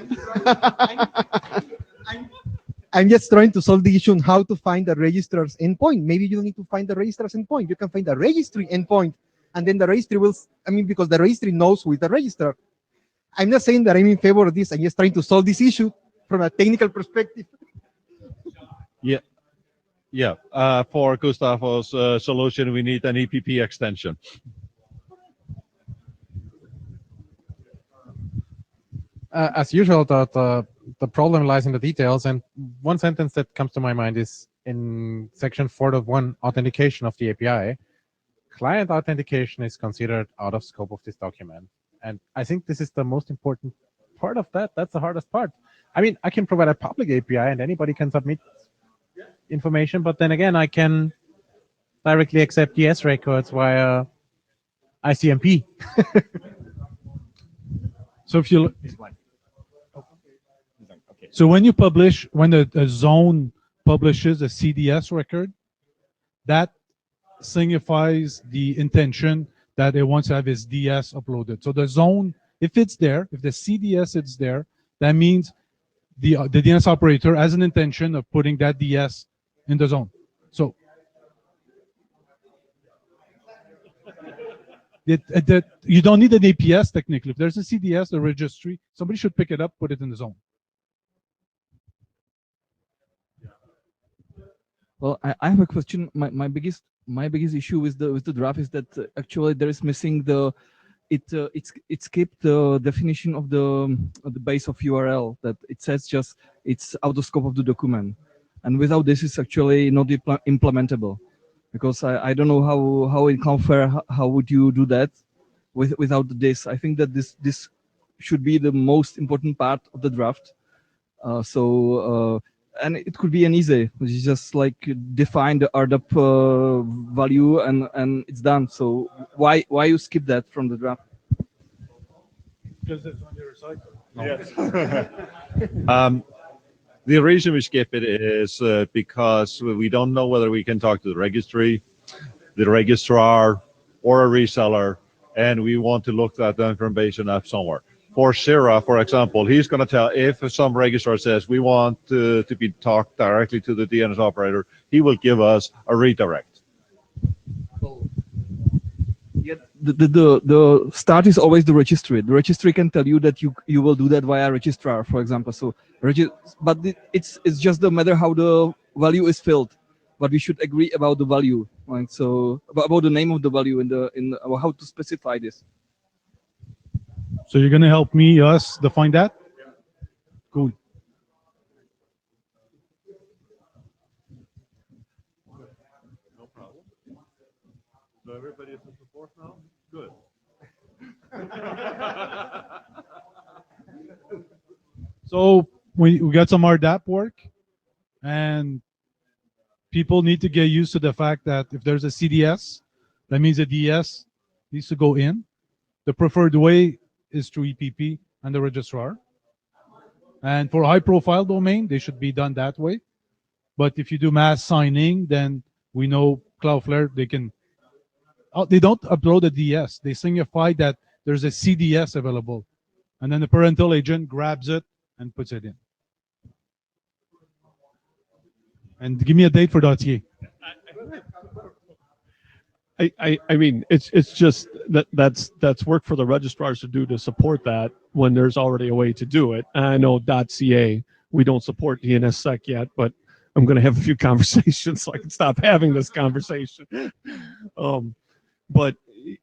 [SPEAKER 12] I'm just trying to solve the issue on how to find the registrar's endpoint. Maybe you don't need to find the registrar's endpoint. You can find the registry endpoint, and then the registry will. Because the registry knows who is the registrar. I'm not saying that I'm in favor of this. I'm just trying to solve this issue from a technical perspective.
[SPEAKER 13] Yeah. For Gustavo's solution, we need an EPP extension.
[SPEAKER 7] As usual, the problem lies in the details. And one sentence that comes to my mind is in section 4.1, authentication of the API. Client authentication is considered out of scope of this document. And I think this is the most important part of that. That's the hardest part. I can provide a public API and anybody can submit information, but then again, I can directly accept DS records via ICMP.
[SPEAKER 11] So if you so when a zone publishes a CDS record, that signifies the intention that it wants to have its DS uploaded. So the zone, if it's there, if the CDS is there, that means the DNS operator has an intention of putting that DS in the zone. So you don't need an APS technically. If there's a CDS, the registry, somebody should pick it up, put it in the zone.
[SPEAKER 14] Well, I have a question. My biggest issue with the draft is that actually there is missing it skipped the definition of the base of URL, that it says just it's out of scope of the document, and without this it's actually not implementable, because I don't know how in Cloudflare how would you do that without this. I think that this should be the most important part of the draft. And it could be an easy, which is just like define the RDAP value and it's done. So why you skip that from the draft?
[SPEAKER 11] Because it's on your side.
[SPEAKER 13] Yes. The reason we skip it is because we don't know whether we can talk to the registry, the registrar, or a reseller, and we want to look that information up somewhere. For Sarah, for example, he's going to tell if some registrar says we want to be talked directly to the DNS operator, he will give us a redirect.
[SPEAKER 14] Yeah, the start is always the registry. The registry can tell you that you will do that via registrar, for example. So, but it's just the matter how the value is filled. But we should agree about the value, right? So about the name of the value in how to specify this.
[SPEAKER 11] So you're going to help us define that? Cool.
[SPEAKER 13] No problem. So everybody is in support now? Good.
[SPEAKER 11] So we got some RDAP work, and people need to get used to the fact that if there's a CDS, that means a DS needs to go in. The preferred way is through EPP and the registrar. And for high-profile domain, they should be done that way. But if you do mass signing, then we know Cloudflare, they don't upload a DS. They signify that there's a CDS available. And then the parental agent grabs it and puts it in. And give me a date for .ca.
[SPEAKER 6] I mean, it's just that's work for the registrars to do to support that when there's already a way to do it. And I know .ca, we don't support DNSSEC yet, but I'm going to have a few conversations so I can stop having this conversation. But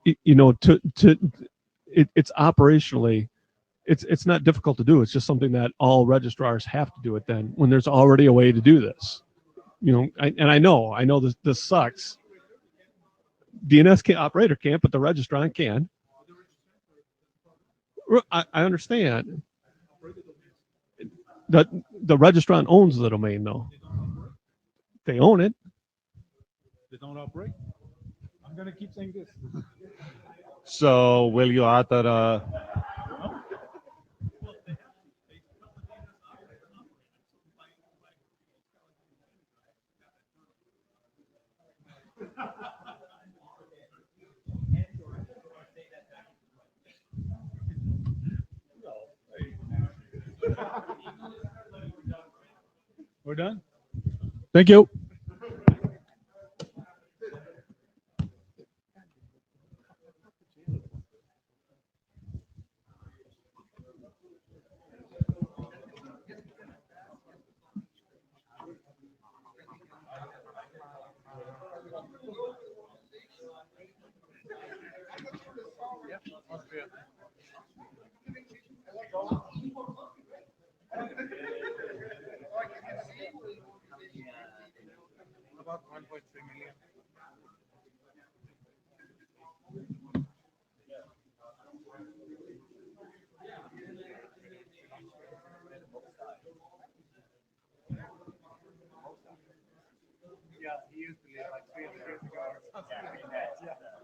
[SPEAKER 6] you know, it's operationally, it's not difficult to do. It's just something that all registrars have to do it then when there's already a way to do this. You know, I know this sucks. DNS operator can't, but the registrant can. I understand. the registrant owns the domain though. They own it.
[SPEAKER 11] They don't operate. I'm gonna keep saying this.
[SPEAKER 13] So will you add that?
[SPEAKER 11] We're done. Thank you.
[SPEAKER 12] About 1.3 million. Yeah, he used to live like 300 years ago or something like that. Yeah.